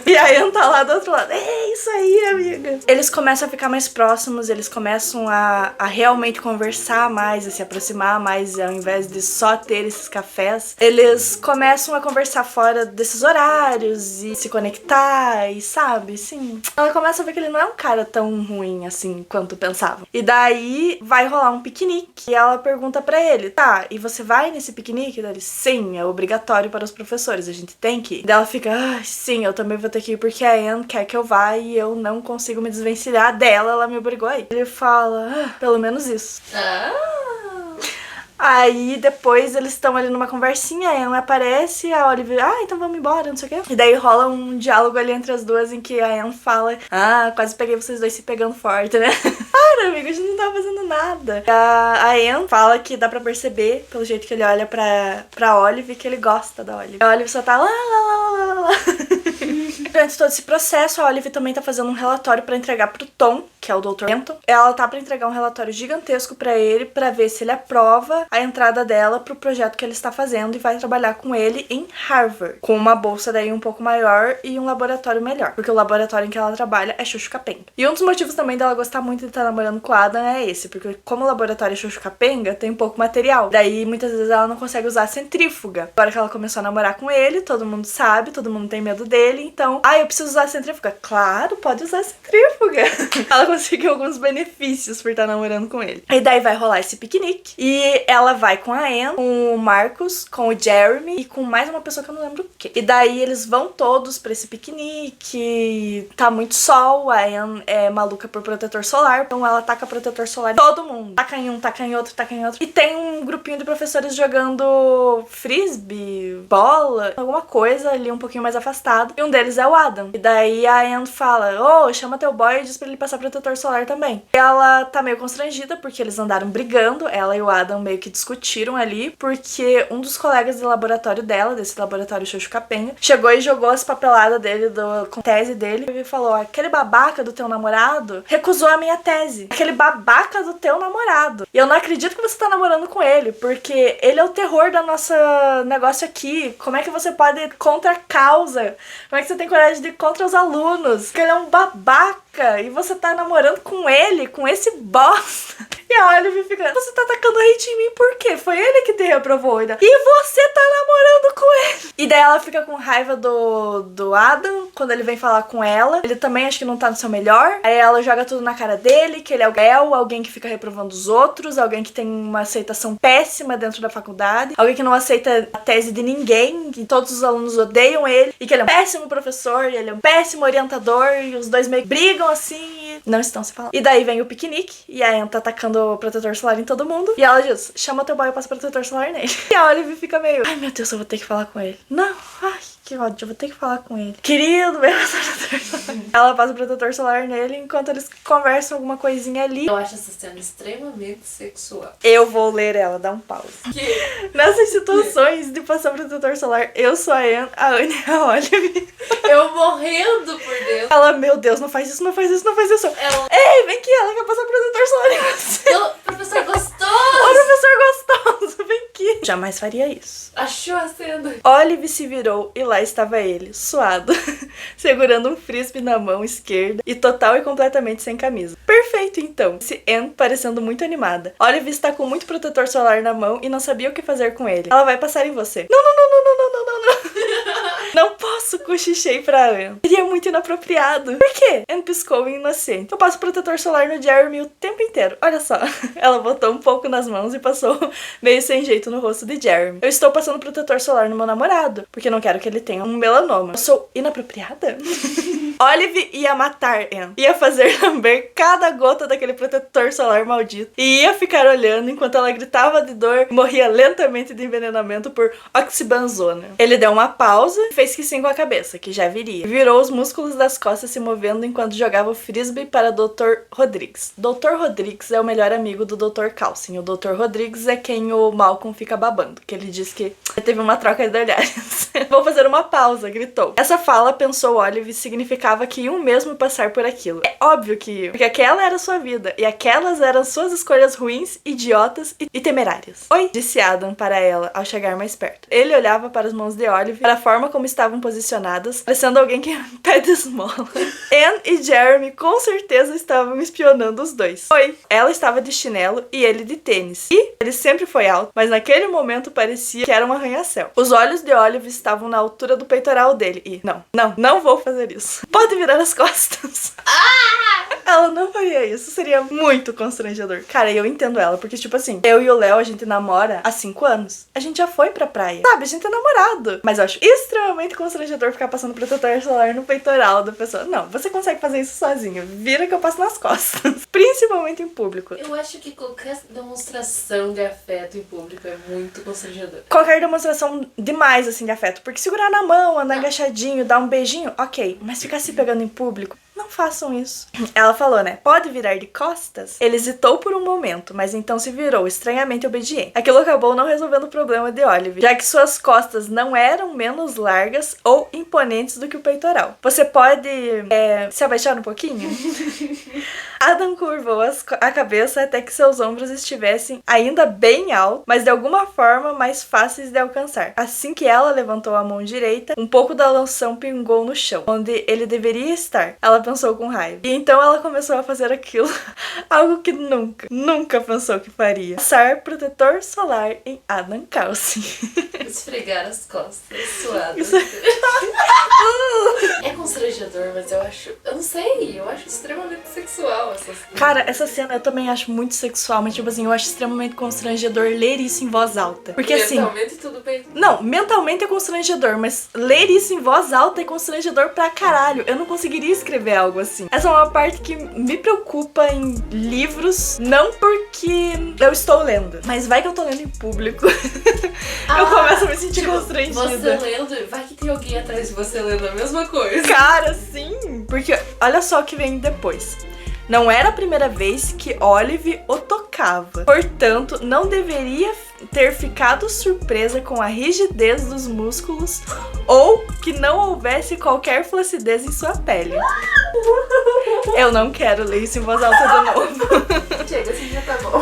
E a Anne tá lá do outro lado, é isso aí, amiga. Eles começam a ficar mais próximos, eles começam a realmente conversar mais, a se aproximar mais, ao invés de só ter esses cafés. Eles começam a conversar fora desses horários e se conectar, e sabe, sim. Ela começa a ver que ele não é um cara tão ruim assim quanto pensava. E daí vai rolar um piquenique e ela pergunta pra ele, tá, e você vai nesse piquenique? Daí ele, sim, é obrigatório para os professores, a gente tem que ir. Daí ela fica, sim, eu também vou ter que ir porque a Anne quer que eu vá e eu não consigo me desvencilhar dela, ela me obrigou a ir. Ele fala, pelo menos isso. Aí depois eles estão ali numa conversinha, a Anne aparece, a Olive, então vamos embora, não sei o quê. E daí rola um diálogo ali entre as duas em que a Anne fala, quase peguei vocês dois se pegando forte, né? Para, amigo, a gente não tá fazendo nada. A Anne fala que dá pra perceber, pelo jeito que ele olha pra Olive, que ele gosta da Olive. A Olive só tá lá. Durante todo esse processo, a Olive também tá fazendo um relatório pra entregar pro Tom, que é o Dr. Benton. Ela tá pra entregar um relatório gigantesco pra ele, pra ver se ele aprova a entrada dela pro projeto que ele está fazendo e vai trabalhar com ele em Harvard, com uma bolsa daí um pouco maior e um laboratório melhor, porque o laboratório em que ela trabalha é Xuxa Capenga. E um dos motivos também dela gostar muito de estar namorando com o Adam é esse, porque como o laboratório é Xuxa Capenga, tem pouco material, daí muitas vezes ela não consegue usar a centrífuga. Agora que ela começou a namorar com ele, todo mundo sabe, todo mundo tem medo dele, então, eu preciso usar a centrífuga. Claro, pode usar a centrífuga. Ela conseguiu alguns benefícios por estar namorando com ele. E daí vai rolar esse piquenique, e ela vai com a Anne, com o Marcus, com o Jeremy e com mais uma pessoa que eu não lembro o quê. E daí eles vão todos pra esse piquenique, tá muito sol, a Anne é maluca por protetor solar, então ela taca protetor solar em todo mundo. Taca em um, taca em outro, taca em outro. E tem um grupinho de professores jogando frisbee, bola, alguma coisa ali um pouquinho mais afastado. E um deles é o Adam. E daí a Anne fala, chama teu boy e diz pra ele passar protetor solar também. E ela tá meio constrangida porque eles andaram brigando, ela e o Adam meio que discutiram ali, porque um dos colegas do laboratório dela, desse laboratório Xuxa Capenga, chegou e jogou as papeladas dele com a tese dele e falou, aquele babaca do teu namorado recusou a minha tese. Aquele babaca do teu namorado. E eu não acredito que você tá namorando com ele, porque ele é o terror da nossa negócio aqui. Como é que você pode ir contra a causa? Como é que você tem coragem de ir contra os alunos? Porque ele é um babaca e você tá namorando com ele, com esse bosta. E a Olive fica, você tá atacando hate em mim por quê? Foi ele que te reprovou ainda. E você tá namorando com ele. E daí ela fica com raiva do Adam, quando ele vem falar com ela. Ele também acho que não tá no seu melhor. Aí ela joga tudo na cara dele, que ele é alguém que fica reprovando os outros, alguém que tem uma aceitação péssima dentro da faculdade, alguém que não aceita a tese de ninguém, que todos os alunos odeiam ele, e que ele é um péssimo professor, e ele é um péssimo orientador, e os dois meio que brigam assim, e não estão se falando. E daí vem o piquenique, e a Anne tá atacando o protetor solar em todo mundo, e ela diz, chama teu boy e passa protetor solar nele. E a Olive fica meio, ai meu Deus, eu vou ter que falar com ele. Não, que ódio, eu vou ter que falar com ele. Querido, meu protetor solar. Ela passa o protetor solar nele enquanto eles conversam alguma coisinha ali. Eu acho essa cena extremamente sexual. Eu vou ler ela, dá um pause. Nessas situações de passar protetor solar, eu sou a Anne e a Olive. Eu morrendo por dentro. Ela, meu Deus, não faz isso, não faz isso, não faz isso. Ela... Ei, vem aqui, ela quer passar protetor solar em você. O professor gostou! O professor gostou. pausa bem aqui. Jamais faria isso. Achou a cena. Olive se virou e lá estava ele, suado, segurando um frisbee na mão esquerda e total e completamente sem camisa. Perfeito, então. Disse Anne, parecendo muito animada. Olive está com muito protetor solar na mão e não sabia o que fazer com ele. Ela vai passar em você. Não, não, não, não, não, não, não, não, não. Não posso, cochichei pra Anne. Seria muito inapropriado. Por quê? Anne piscou inocente. Eu passo protetor solar no Jeremy o tempo inteiro. Olha só. Ela botou um pouco nas mãos e passou meio sem jeito no rosto de Jeremy. Eu estou passando protetor solar no meu namorado, porque não quero que ele tenha um melanoma. Eu sou inapropriada? Olive ia matar Anne. Ia fazer lamber cada gota daquele protetor solar maldito. E ia ficar olhando enquanto ela gritava de dor e morria lentamente de envenenamento por oxibenzona. Ele deu uma pausa e fez que sim com a cabeça, que já viria. Virou os músculos das costas se movendo enquanto jogava o frisbee para Dr. Rodrigues. Dr. Rodrigues é o melhor amigo do Dr. Calcin. O Dr. Rodrigues é quem o Malcolm fica babando, que ele diz que teve uma troca de olhares. Vou fazer uma pausa, gritou. Essa fala, pensou Olive, significava que iam mesmo passar por aquilo. É óbvio que iam, porque aquela era sua vida, e aquelas eram suas escolhas ruins, idiotas e temerárias. Oi, disse Adam para ela, ao chegar mais perto. Ele olhava para as mãos de Olive, para a forma como estavam posicionadas, parecendo alguém que pede esmola. Anne e Jeremy com certeza estavam espionando os dois. Oi, ela estava de chinelo e ele de tênis. E ele sempre foi alto, mas naquele momento parecia que era um arranha-céu. Os olhos de Olive estavam na altura do peitoral dele e... Não vou fazer isso. Pode virar as costas. Ela não faria isso, seria muito constrangedor. Cara, eu entendo ela, porque tipo assim, eu e o Léo, a gente namora há 5 anos. A gente já foi pra praia, sabe? A gente é namorado. Mas eu acho extremamente constrangedor ficar passando protetor solar no peitoral da pessoa. Não, você consegue fazer isso sozinho. Vira que eu passo nas costas. Principalmente em público. Eu acho que qualquer demonstração de afeto em público é muito constrangedor. Qualquer demonstração demais, assim, de afeto. Porque segurar na mão, andar agachadinho, dar um beijinho, ok. Mas ficar se pegando em público... Não façam isso. Ela falou, né? Pode virar de costas? Ele hesitou por um momento, mas então se virou, estranhamente obediente. Aquilo acabou não resolvendo o problema de Olive, já que suas costas não eram menos largas ou imponentes do que o peitoral. Você pode se abaixar um pouquinho? Adam curvou a cabeça até que seus ombros estivessem ainda bem altos, mas de alguma forma mais fáceis de alcançar. Assim que ela levantou a mão direita, um pouco da loção pingou no chão, onde ele deveria estar. Ela pensou com raiva. E então ela começou a fazer aquilo, algo que nunca pensou que faria. Passar protetor solar em Adam Calcin. Esfregar as costas, suado. Isso... É constrangedor, mas eu não sei, eu acho extremamente sexual essa cena. Cara, essa cena eu também acho muito sexual, mas tipo assim, eu acho extremamente constrangedor ler isso em voz alta. Porque mentalmente tudo bem. Não, mentalmente é constrangedor, mas ler isso em voz alta é constrangedor pra caralho. Eu não conseguiria escrever algo assim. Essa é uma parte que me preocupa em livros, não porque eu estou lendo, mas vai que eu tô lendo em público. Eu começo a me sentir constrangida. Você lendo, vai que tem alguém atrás de você lendo a mesma coisa. Cara, sim! Porque olha só o que vem depois. Não era a primeira vez que Olive o tocava. Portanto, não deveria ter ficado surpresa com a rigidez dos músculos ou que não houvesse qualquer flacidez em sua pele. Eu não quero ler isso em voz alta de novo. Chega, assim já tá bom.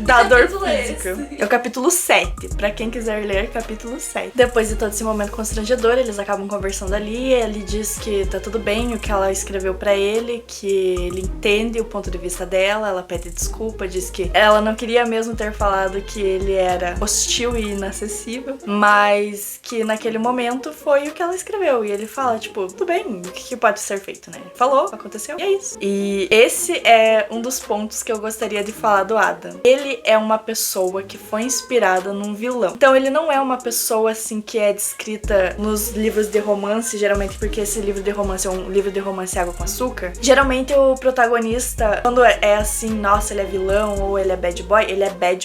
Da dor capítulo é física. esse? É o capítulo 7. Pra quem quiser ler, capítulo 7. Depois de todo esse momento constrangedor, eles acabam conversando ali. Ele diz que tá tudo bem o que ela escreveu pra ele, que ele entende o ponto de vista dela. Ela pede desculpa, diz que ela não queria mesmo ter falado que ele era hostil e inacessível, mas que naquele momento foi o que ela escreveu. E ele fala, tipo, tudo bem, o que pode ser feito, né? Falou, aconteceu, e é isso. E esse é um dos pontos que eu gostaria de falar do Adam. Ele é uma pessoa que foi inspirada num vilão. Então ele não é uma pessoa, assim, que é descrita nos livros de romance, geralmente porque esse livro de romance é um livro de romance água com açúcar. Geralmente o protagonista, quando é assim, nossa, ele é vilão ou ele é bad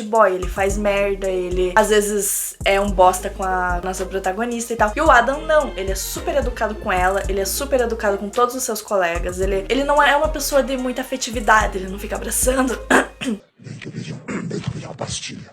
boy, ele faz merda, ele às vezes é um bosta com a nossa protagonista e tal. E o Adam não, ele é super educado com ela, ele é super educado com todos os seus colegas, ele não é uma pessoa de muita afetividade, ele não fica abraçando. Vem que eu pedi uma pastilha.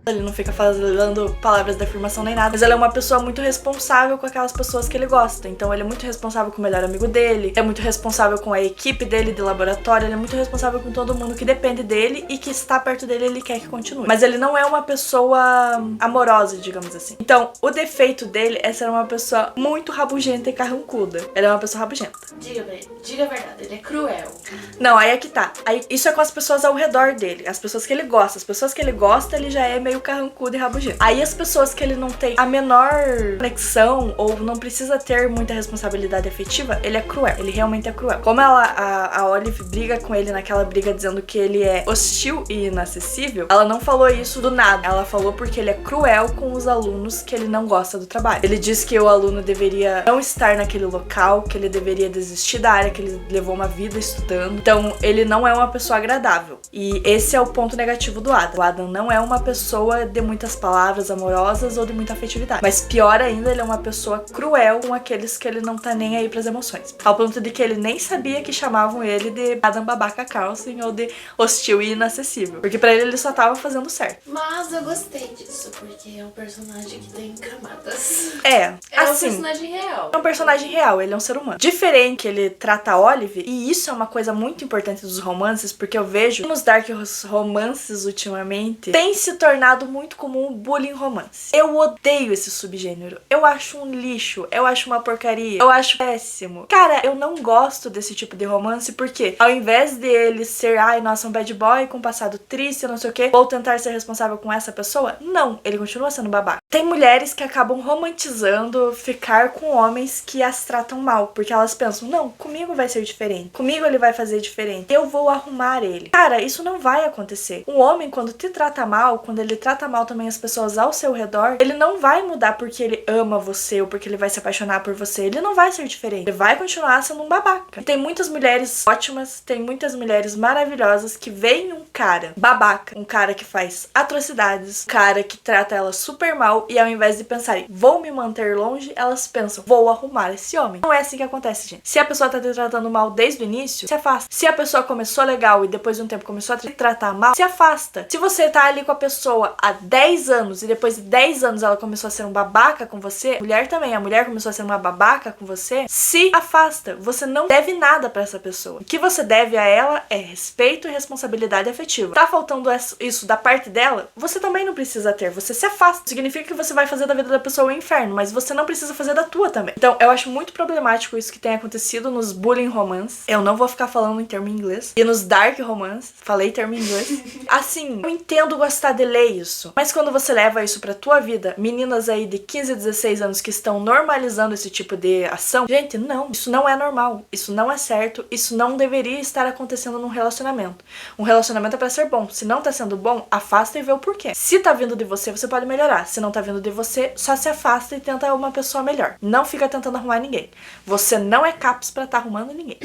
Ele não fica falando palavras de afirmação nem nada, mas ele é uma pessoa muito responsável com aquelas pessoas que ele gosta. Então ele é muito responsável com o melhor amigo dele, é muito responsável com a equipe dele de laboratório, ele é muito responsável com todo mundo que depende dele e que está perto dele, ele quer que continue. Mas ele não é uma pessoa amorosa, digamos assim. Então, o defeito dele é ser uma pessoa muito rabugenta e carrancuda. Ele é uma pessoa rabugenta. Diga a verdade, ele é cruel. Não, aí é que tá. Aí, isso é com as pessoas ao redor dele, as pessoas que ele gosta. As pessoas que ele gosta, ele já é meio carrancudo e rabugento. Aí as pessoas que ele não tem a menor conexão ou não precisa ter muita responsabilidade afetiva, ele é cruel. Ele realmente é cruel. Como a Olive briga com ele naquela briga dizendo que ele é hostil e inacessível, ela não falou isso do nada. Ela falou porque ele é cruel com os alunos que ele não gosta do trabalho. Ele diz que o aluno deveria não estar naquele local, que ele deveria desistir da área, que ele levou uma vida estudando. Então, ele não é uma pessoa agradável. E esse é o ponto negativo do Adam. O Adam não é uma pessoa de muitas palavras amorosas ou de muita afetividade. Mas pior ainda, ele é uma pessoa cruel com aqueles que ele não tá nem aí pras emoções. Ao ponto de que ele nem sabia que chamavam ele de Adam Babaca Carlson ou de hostil e inacessível. Porque pra ele só tava fazendo certo. Mas eu gostei disso, porque é um personagem que tem camadas. É assim, um personagem real. É um personagem real, ele é um ser humano. Diferente que ele trata a Olive, e isso é uma coisa muito importante dos romances, porque eu vejo nos dark romances ultimamente, tem se tornado muito comum o bullying romance. Eu odeio esse subgênero. Eu acho um lixo, eu acho uma porcaria, eu acho péssimo. Cara, eu não gosto desse tipo de romance, porque ao invés de ele ser, ai, nossa, um bad boy com um passado triste, não sei o que, vou tentar ser responsável com essa pessoa, não, ele continua sendo babaca. Tem mulheres que acabam romantizando ficar com homens que as tratam mal, porque elas pensam, não, comigo vai ser diferente, comigo ele vai fazer diferente, eu vou arrumar ele. Cara, isso não vai acontecer. Um homem, quando te trata mal, quando ele trata mal também as pessoas ao seu redor, ele não vai mudar porque ele ama você ou porque ele vai se apaixonar por você, ele não vai ser diferente, ele vai continuar sendo um babaca. E tem muitas mulheres ótimas, tem muitas mulheres maravilhosas que veem um cara babaca, um cara que faz atrocidades, um cara que trata elas super mal e ao invés de pensarem, vou me manter longe, elas pensam, vou arrumar esse homem. Não é assim que acontece, gente. Se a pessoa tá te tratando mal desde o início, se afasta. Se a pessoa começou legal e depois de um tempo começou a te tratar mal, se afasta. Se você tá ali com a pessoa há 10 anos e depois de 10 anos ela começou a ser um babaca com você, mulher também, a mulher começou a ser uma babaca com você, se afasta. Você não deve nada pra essa pessoa. O que você deve a ela é respeito e responsabilidade afetiva. Tá faltando isso da parte dela? Você também não precisa ter. Você se afasta. Significa que você vai fazer da vida da pessoa um inferno, mas você não precisa fazer da tua também. Então, eu acho muito problemático isso que tem acontecido nos bullying romance. Eu não vou ficar falando em termo em inglês. E nos dark romance, falei termo em inglês. Assim, eu entendo gostar de ler isso, mas quando você leva isso pra tua vida, meninas aí de 15, 16 anos que estão normalizando esse tipo de ação, gente, não, isso não é normal, isso não é certo, isso não deveria estar acontecendo num relacionamento. Um relacionamento é pra ser bom. Se não tá sendo bom, afasta e vê o porquê. Se tá vindo de você, você pode melhorar. Se não tá vindo de você, só se afasta e tenta uma pessoa melhor. Não fica tentando arrumar ninguém. Você não é capaz pra tá arrumando ninguém.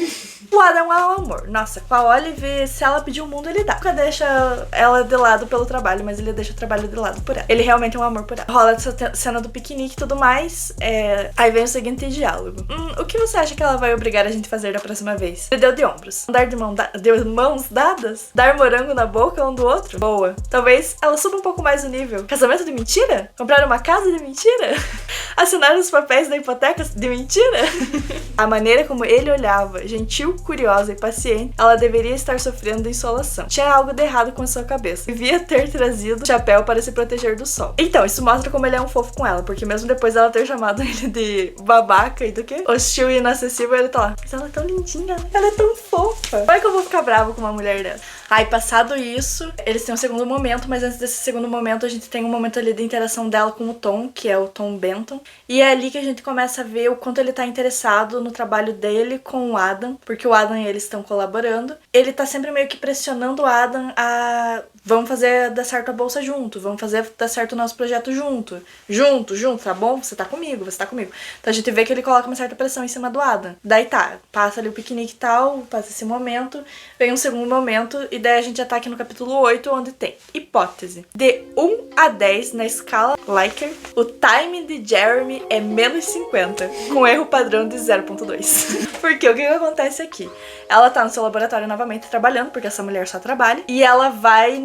O Adam é um amor. Nossa, com a Olive, se ela pedir o mundo, ele dá. Nunca deixa ela de lado pelo trabalho, mas ele deixa o trabalho de lado por ela. Ele realmente é um amor por ela. Rola essa cena do piquenique e tudo mais. Aí vem o seguinte diálogo. O que você acha que ela vai obrigar a gente a fazer da próxima vez? Ele deu de ombros. Andar de mãos dadas? Dar morango na boca um do outro? Boa. Talvez ela suba um pouco mais o nível. Casamento de mentira? Comprar uma casa de mentira? Assinar os papéis da hipoteca de mentira? A maneira como ele olhava, gentil, curiosa e paciente, ela deveria estar sofrendo de insolação. Tinha algo de errado com a sua cabeça. Devia ter trazido chapéu para se proteger do sol. Então, isso mostra como ele é um fofo com ela, porque mesmo depois dela ter chamado ele de babaca e do quê? Hostil e inacessível, ele tá lá. Mas ela é tão lindinha, ela é tão fofa. Como é que eu vou ficar bravo com uma mulher dessa? Aí, passado isso, eles têm um segundo momento, mas antes desse segundo momento, a gente tem um momento ali de interação dela com o Tom, que é o Tom Benton. E é ali que a gente começa a ver o quanto ele tá interessado no trabalho dele com o Adam, porque o Adam e eles estão colaborando. Ele tá sempre meio que pressionando o Adam a... Vamos fazer dar certo a bolsa junto, vamos fazer dar certo o nosso projeto junto, tá bom? Você tá comigo. Então a gente vê que ele coloca uma certa pressão em cima do Adam. Daí tá, passa ali o piquenique e tal, passa esse momento, vem um segundo momento, e daí a gente já tá aqui no capítulo 8, onde tem hipótese. De 1 a 10 na escala Likert, o time de Jeremy é menos 50, com erro padrão de 0.2. Porque o que acontece aqui? Ela tá no seu laboratório novamente trabalhando, porque essa mulher só trabalha, e ela vai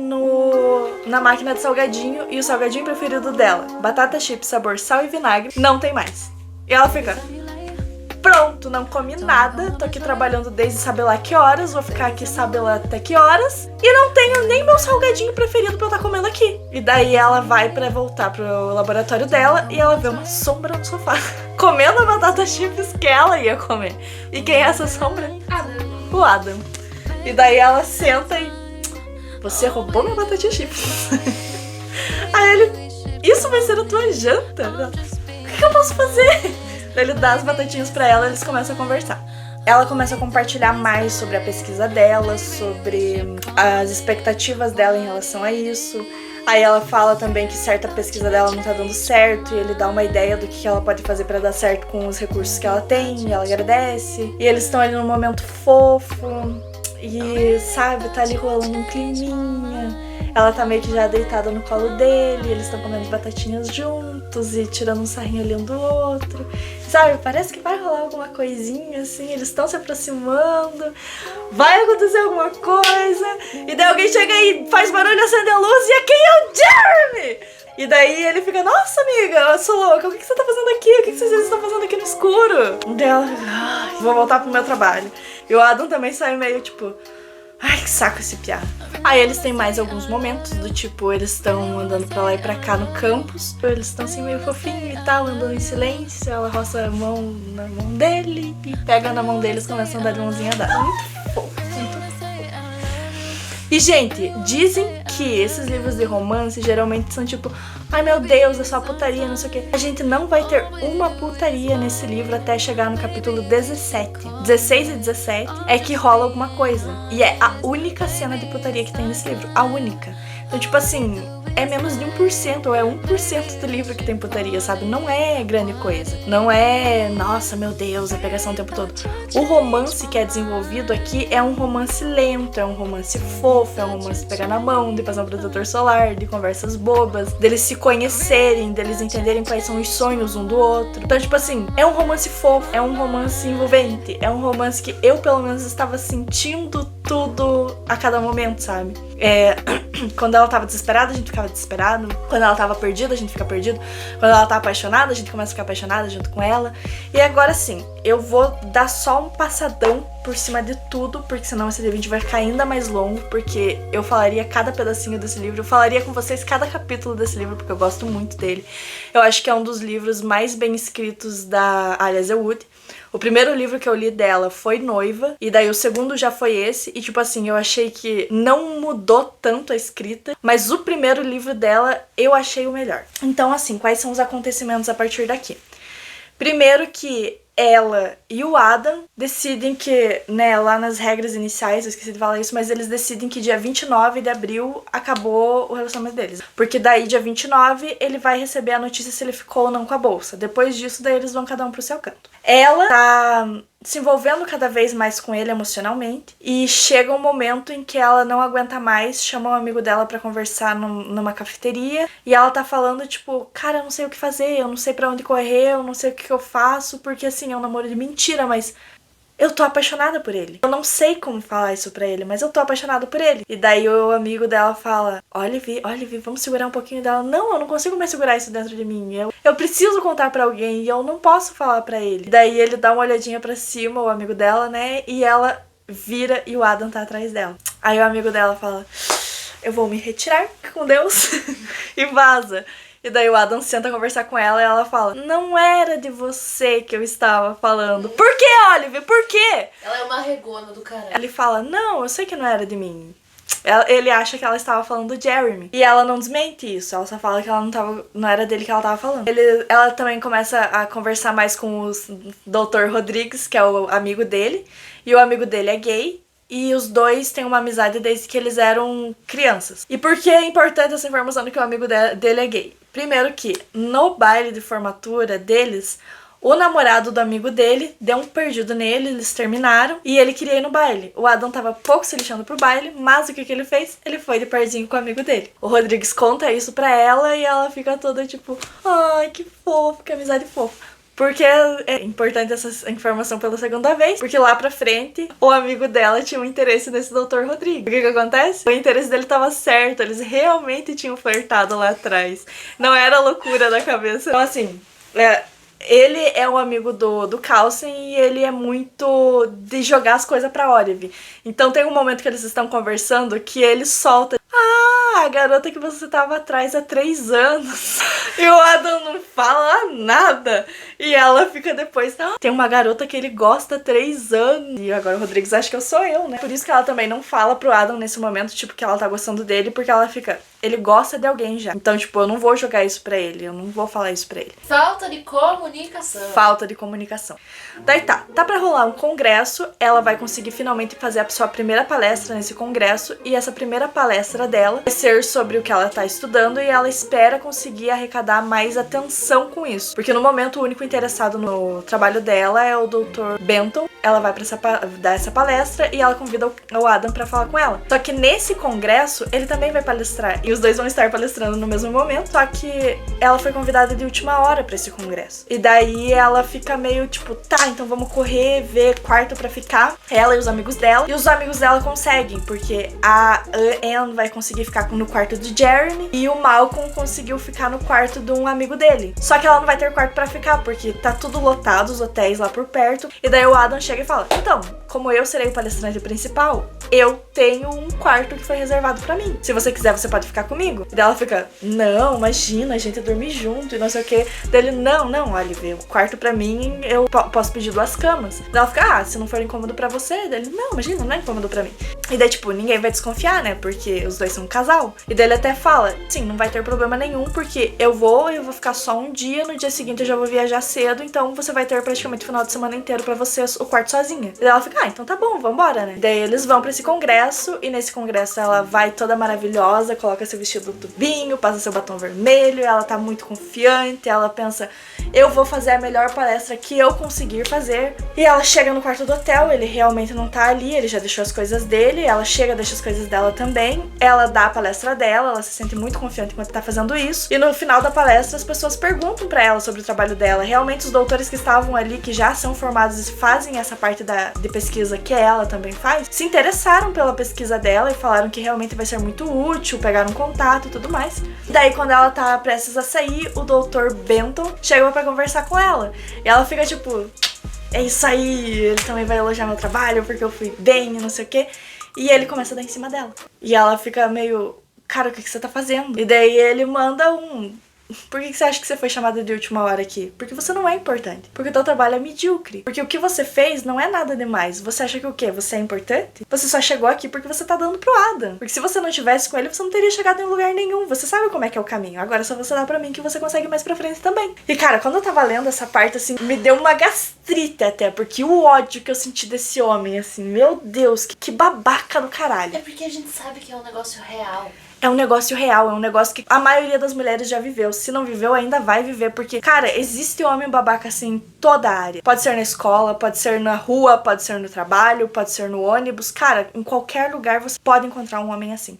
na máquina máquina de salgadinho e o salgadinho preferido dela, batata chip sabor sal e vinagre, não tem mais. E ela fica... Pronto, não comi nada, tô aqui trabalhando desde sabe lá que horas, vou ficar aqui sabe lá até que horas, e não tenho nem meu salgadinho preferido pra eu estar comendo aqui. E daí ela vai pra voltar pro laboratório dela e ela vê uma sombra no sofá, comendo a batata chips que ela ia comer. E quem é essa sombra? Adam. O Adam. E daí ela senta e... Você roubou minha batata chips. Aí ele... Isso vai ser a tua janta? O que eu posso fazer? Ele dá as batatinhas pra ela e eles começam a conversar. Ela começa a compartilhar mais sobre a pesquisa dela, sobre as expectativas dela em relação a isso. Aí ela fala também que certa pesquisa dela não tá dando certo e ele dá uma ideia do que ela pode fazer pra dar certo com os recursos que ela tem e ela agradece. E eles estão ali num momento fofo e, sabe, tá ali rolando um climinha. Ela tá meio que já deitada no colo dele, eles estão comendo batatinhas juntos e tirando um sarrinho ali um do outro. Sabe, parece que vai rolar alguma coisinha assim, eles estão se aproximando, vai acontecer alguma coisa, e daí alguém chega e faz barulho, acende a luz, e quem é o Jeremy? E daí ele fica, nossa amiga, eu sou louca, o que você tá fazendo aqui? O que vocês estão fazendo aqui no escuro? E daí ela fica, ai, vou voltar pro meu trabalho. E o Adam também sai meio tipo... Ai, que saco esse piá. Aí eles têm mais alguns momentos, do tipo, eles estão andando pra lá e pra cá no campus. Eles estão assim meio fofinho e tal, andando em silêncio. Ela roça a mão na mão dele e pega na mão deles e começa a andar de mãozinha dada. Muito fofo, muito fofo. E, gente, dizem que esses livros de romance geralmente são tipo... Ai meu Deus, é só putaria, não sei o que. A gente não vai ter uma putaria nesse livro até chegar no capítulo 17. 16 e 17 é que rola alguma coisa. E é a única cena de putaria que tem nesse livro. A única. Então, tipo assim, é menos de 1%, ou é 1% do livro que tem putaria, sabe? Não é grande coisa. Não é, nossa, meu Deus, é pegação o tempo todo. O romance que é desenvolvido aqui é um romance lento, é um romance fofo, é um romance de pegar na mão, de passar um protetor solar, de conversas bobas, deles se conhecerem, deles entenderem quais são os sonhos um do outro. Então, tipo assim, é um romance fofo, é um romance envolvente, é um romance que eu, pelo menos, estava sentindo tudo a cada momento, sabe? Quando ela tava desesperada, a gente ficava desesperado. Quando ela tava perdida, a gente fica perdido. Quando ela tá apaixonada, a gente começa a ficar apaixonada junto com ela. E agora sim, eu vou dar só um passadão por cima de tudo, porque senão esse vídeo vai ficar ainda mais longo, porque eu falaria cada pedacinho desse livro, eu falaria com vocês cada capítulo desse livro, porque eu gosto muito dele. Eu acho que é um dos livros mais bem escritos da Alia Wood. O primeiro livro que eu li dela foi Noiva, e daí o segundo já foi esse, e tipo assim, eu achei que não mudou tanto a escrita, mas o primeiro livro dela eu achei o melhor. Então assim, quais são os acontecimentos a partir daqui? Primeiro que ela e o Adam decidem que, né, lá nas regras iniciais, eu esqueci de falar isso, mas eles decidem que dia 29 de abril acabou o relacionamento deles. Porque daí, dia 29, ele vai receber a notícia se ele ficou ou não com a bolsa. Depois disso, daí eles vão cada um pro seu canto. Ela tá se envolvendo cada vez mais com ele emocionalmente, e chega um momento em que ela não aguenta mais, chama um amigo dela pra conversar numa cafeteria, e ela tá falando tipo, cara, eu não sei o que fazer, eu não sei pra onde correr, eu não sei o que eu faço, porque assim, é um namoro de mentira, mas eu tô apaixonada por ele. Eu não sei como falar isso pra ele, mas eu tô apaixonada por ele. E daí o amigo dela fala, olha, Vi, vamos segurar um pouquinho dela. Não, eu não consigo mais segurar isso dentro de mim. Eu preciso contar pra alguém e eu não posso falar pra ele. E daí ele dá uma olhadinha pra cima, o amigo dela, né? E ela vira e o Adam tá atrás dela. Aí o amigo dela fala, eu vou me retirar com Deus e vaza. E daí o Adam senta a conversar com ela e ela fala, não era de você que eu estava falando. Por que, Oliver? Por quê? Ela é uma regona do caralho. Ele fala, não, eu sei que não era de mim. Ele acha que ela estava falando do Jeremy. E ela não desmente isso, ela só fala que ela não era dele que ela estava falando. Ela também começa a conversar mais com o Dr. Rodrigues, que é o amigo dele. E o amigo dele é gay. E os dois têm uma amizade desde que eles eram crianças. E por que é importante essa informação de que o amigo dele é gay? Primeiro que, no baile de formatura deles, o namorado do amigo dele deu um perdido nele, eles terminaram, e ele queria ir no baile. O Adam tava pouco se lixando pro baile, mas o que ele fez? Ele foi de parzinho com o amigo dele. O Rodrigues conta isso pra ela e ela fica toda tipo, ai, que fofo, que amizade fofa. Porque é importante essa informação pela segunda vez, porque lá pra frente, o amigo dela tinha um interesse nesse Dr. Rodrigo. O que acontece? O interesse dele tava certo, eles realmente tinham flertado lá atrás. Não era loucura da cabeça. Então, assim, ele é um amigo do Coulson e ele é muito de jogar as coisas pra Olive. Então tem um momento que eles estão conversando que ele solta: a garota que você tava atrás há 3 anos. E o Adam não fala nada. E ela fica depois: tem uma garota que ele gosta há 3 anos. E agora o Rodrigues acha que eu sou eu, né? Por isso que ela também não fala pro Adam nesse momento, tipo, que ela tá gostando dele, porque ela fica: ele gosta de alguém já. Então, tipo, eu não vou jogar isso pra ele, eu não vou falar isso pra ele. Falta de comunicação. Falta de comunicação. Daí tá pra rolar um congresso, ela vai conseguir finalmente fazer a sua primeira palestra nesse congresso, e essa primeira palestra dela vai ser sobre o que ela tá estudando, e ela espera conseguir arrecadar mais atenção com isso. Porque no momento o único interessado no trabalho dela é o Dr. Benton. Ela vai dar essa palestra e ela convida o Adam pra falar com ela. Só que nesse congresso, ele também vai palestrar. E os dois vão estar palestrando no mesmo momento, só que ela foi convidada de última hora pra esse congresso. E daí ela fica meio tipo, tá, então vamos correr, ver quarto pra ficar. Ela e os amigos dela. E os amigos dela conseguem, porque a Anne vai conseguir ficar no quarto de Jeremy e o Malcolm conseguiu ficar no quarto de um amigo dele. Só que ela não vai ter quarto pra ficar, porque tá tudo lotado, os hotéis lá por perto. E daí o Adam chega e fala: então, como eu serei o palestrante principal, eu tenho um quarto que foi reservado pra mim. Se você quiser, você pode ficar comigo. E daí ela fica: não, imagina, a gente dormir junto e não sei o que. Daí ele: não, Oliver, o quarto pra mim, eu posso pedir 2 camas. Daí ela fica: se não for incômodo pra você. Daí ele: não, imagina, não é incômodo pra mim. E daí, tipo, ninguém vai desconfiar, né, porque os dois são um casal. E daí ele até fala: sim, não vai ter problema nenhum, porque eu vou ficar só um dia, no dia seguinte eu já vou viajar cedo, então você vai ter praticamente o final de semana inteiro pra você o quarto sozinha. E daí ela fica: então tá bom, vambora, né. E daí eles vão pra esse congresso, e nesse congresso ela vai toda maravilhosa, coloca seu vestido do tubinho, passa seu batom vermelho, ela tá muito confiante, ela pensa: eu vou fazer a melhor palestra que eu conseguir fazer. E ela chega no quarto do hotel, ele realmente não tá ali, ele já deixou as coisas dele, ela chega, deixa as coisas dela também, ela dá a palestra dela, ela se sente muito confiante enquanto tá fazendo isso, e no final da palestra as pessoas perguntam pra ela sobre o trabalho dela. Realmente os doutores que estavam ali, que já são formados e fazem essa parte de pesquisa que ela também faz, se interessaram pela pesquisa dela e falaram que realmente vai ser muito útil, pegaram contato e tudo mais. Daí quando ela tá prestes a sair, o Dr. Benton chega pra conversar com ela, e ela fica tipo: é isso aí, ele também vai elogiar meu trabalho porque eu fui bem e não sei o que. E ele começa a dar em cima dela. E ela fica meio: cara, o que você tá fazendo? E daí ele manda um: por que você acha que você foi chamada de última hora aqui? Porque você não é importante. Porque o teu trabalho é medíocre. Porque o que você fez não é nada demais. Você acha que o quê? Você é importante? Você só chegou aqui porque você tá dando pro Adam. Porque se você não tivesse com ele, você não teria chegado em lugar nenhum. Você sabe como é que é o caminho. Agora é só você dar pra mim que você consegue mais pra frente também. E cara, quando eu tava lendo essa parte, assim, me deu uma gastrite até. Porque o ódio que eu senti desse homem, assim, meu Deus, que babaca do caralho. É porque a gente sabe que é um negócio real. É um negócio real, é um negócio que a maioria das mulheres já viveu. Se não viveu, ainda vai viver, porque, cara, existe homem babaca assim em toda a área. Pode ser na escola, pode ser na rua, pode ser no trabalho, pode ser no ônibus. Cara, em qualquer lugar você pode encontrar um homem assim.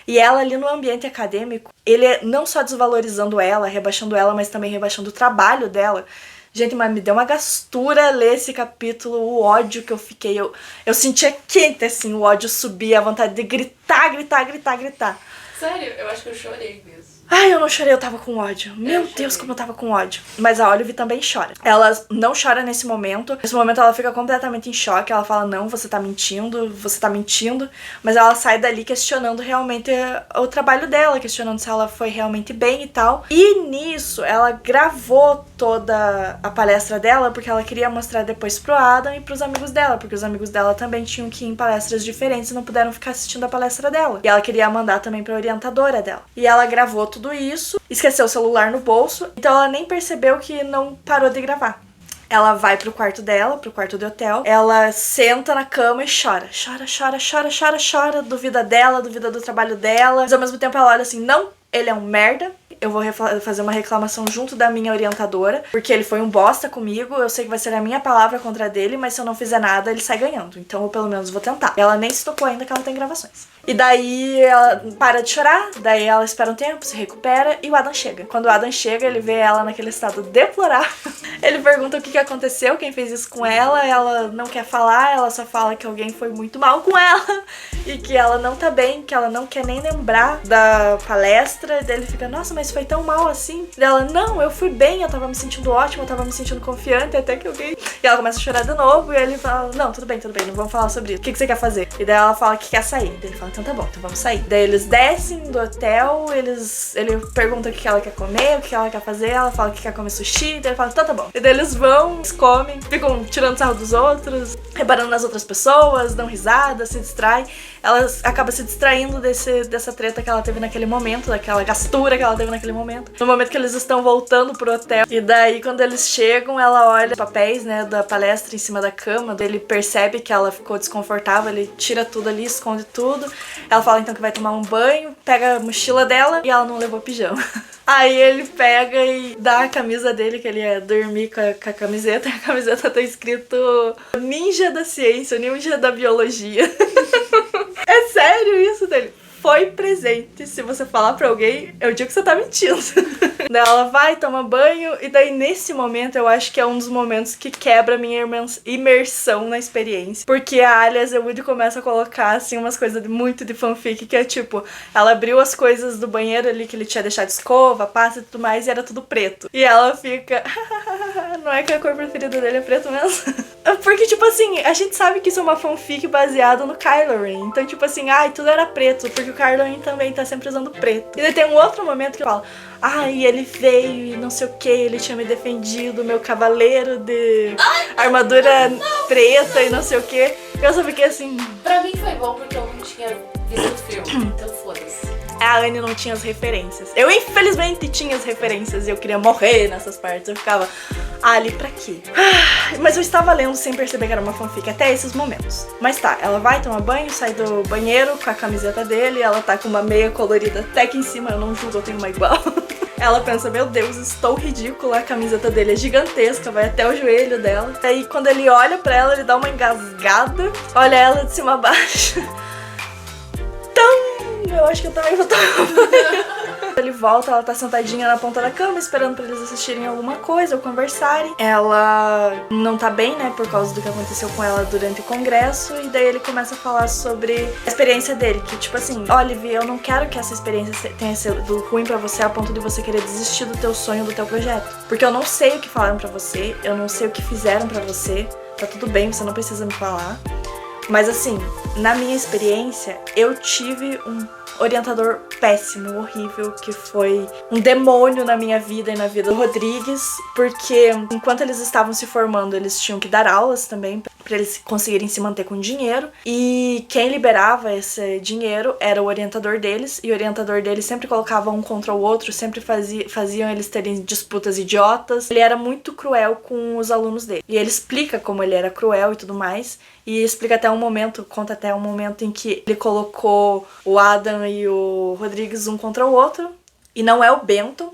E ela ali no ambiente acadêmico, ele é não só desvalorizando ela, rebaixando ela, mas também rebaixando o trabalho dela. Gente, mas me deu uma gastura ler esse capítulo, o ódio que eu fiquei. Eu sentia quente, assim, o ódio subia, a vontade de gritar. Sério, eu acho que eu chorei mesmo. Ai, eu não chorei, eu tava com ódio. Meu Deus, como eu tava com ódio. Mas a Olive também chora. Ela não chora nesse momento. Nesse momento ela fica completamente em choque. Ela fala: não, você tá mentindo. Mas ela sai dali questionando realmente o trabalho dela, questionando se ela foi realmente bem e tal. E nisso, ela gravou toda a palestra dela, porque ela queria mostrar depois pro Adam e pros amigos dela, porque os amigos dela também tinham que ir em palestras diferentes e não puderam ficar assistindo a palestra dela. E ela queria mandar também pra orientadora dela. E ela gravou tudo isso, esqueceu o celular no bolso, então ela nem percebeu que não parou de gravar. Ela vai pro quarto dela, pro quarto do hotel, ela senta na cama e chora, duvida dela, duvida do trabalho dela, mas ao mesmo tempo ela olha assim: não, ele é um merda, eu vou fazer uma reclamação junto da minha orientadora, porque ele foi um bosta comigo, eu sei que vai ser a minha palavra contra dele, mas se eu não fizer nada, ele sai ganhando, então eu pelo menos vou tentar. Ela nem se tocou ainda que ela tem gravações. E daí ela para de chorar, daí ela espera um tempo, se recupera e o Adam chega. Quando o Adam chega, ele vê ela naquele estado deplorável. Ele pergunta o que aconteceu, quem fez isso com ela não quer falar, ela só fala que alguém foi muito mal com ela e que ela não tá bem, que ela não quer nem lembrar da palestra. E daí ele fica, nossa, mas foi tão mal assim? E ela, não, eu fui bem, eu tava me sentindo ótima, eu tava me sentindo confiante, até que alguém... E ela começa a chorar de novo e ele fala, não, tudo bem, não vamos falar sobre isso. O que você quer fazer? E daí ela fala que quer sair. Daí ele fala, então tá bom, então vamos sair. Daí eles descem do hotel, ele pergunta o que ela quer comer, o que ela quer fazer, ela fala que quer comer sushi, daí ele fala, então tá bom. E daí eles vão, eles comem, ficam tirando sarro dos outros, reparando nas outras pessoas, dão risada, se distraem. Ela acaba se distraindo dessa treta que ela teve naquele momento, daquela gastura que ela teve naquele momento. No momento que eles estão voltando pro hotel. E daí, quando eles chegam, ela olha os papéis, né, da palestra em cima da cama. Ele percebe que ela ficou desconfortável, ele tira tudo ali, esconde tudo. Ela fala então que vai tomar um banho, pega a mochila dela e ela não levou pijama. Aí ele pega e dá a camisa dele, que ele ia dormir com a camiseta. E a camiseta tá escrito Ninja da Ciência, Ninja da Biologia. É sério isso dele? Foi presente. Se você falar pra alguém, eu digo que você tá mentindo. Daí ela vai, toma banho, e daí nesse momento eu acho que é um dos momentos que quebra a minha imersão na experiência. Porque a Alia Azewood começa a colocar, assim, umas coisas muito de fanfic, que é tipo, ela abriu as coisas do banheiro ali que ele tinha deixado escova, pasta e tudo mais, e era tudo preto. E ela fica, não é que a cor preferida dele é preto mesmo? Porque, tipo assim, a gente sabe que isso é uma fanfic baseada no Kylo Ren. Então, tipo assim, ai, tudo era preto, porque o Kylo Ren também tá sempre usando preto. E daí tem um outro momento que eu falo, ai, ele veio e não sei o que, ele tinha me defendido, meu cavaleiro de armadura preta e não sei o que. Eu só fiquei assim... Pra mim foi bom porque eu não tinha visto o filme, então foda-se. A Anne não tinha as referências. Eu, infelizmente, tinha as referências e eu queria morrer nessas partes. Eu ficava, Ali, pra quê? Mas eu estava lendo sem perceber que era uma fanfic até esses momentos. Mas tá, ela vai tomar banho, sai do banheiro com a camiseta dele, ela tá com uma meia colorida até aqui em cima, eu não julgo, eu tenho uma igual. Ela pensa, meu Deus, estou ridícula, a camiseta dele é gigantesca, vai até o joelho dela. Aí quando ele olha pra ela, ele dá uma engasgada, olha ela de cima a baixo. Eu acho que eu também vou tomar banho. Ele volta, ela tá sentadinha na ponta da cama, esperando pra eles assistirem alguma coisa ou conversarem. Ela não tá bem, né, por causa do que aconteceu com ela durante o congresso. E daí ele começa a falar sobre a experiência dele, que tipo assim, Olive, eu não quero que essa experiência tenha sido ruim pra você a ponto de você querer desistir do teu sonho, do teu projeto. Porque eu não sei o que falaram pra você, eu não sei o que fizeram pra você, tá tudo bem, você não precisa me falar. Mas assim, na minha experiência, eu tive um orientador péssimo, horrível, que foi um demônio na minha vida e na vida do Rodrigues, porque enquanto eles estavam se formando, eles tinham que dar aulas também para eles conseguirem se manter com dinheiro, e quem liberava esse dinheiro era o orientador deles, e o orientador deles sempre colocava um contra o outro, sempre faziam eles terem disputas idiotas. Ele era muito cruel com os alunos dele, e ele explica como ele era cruel e tudo mais, e explica até um momento, conta até um momento em que ele colocou o Adam e o Rodrigues um contra o outro, e não é o Benton,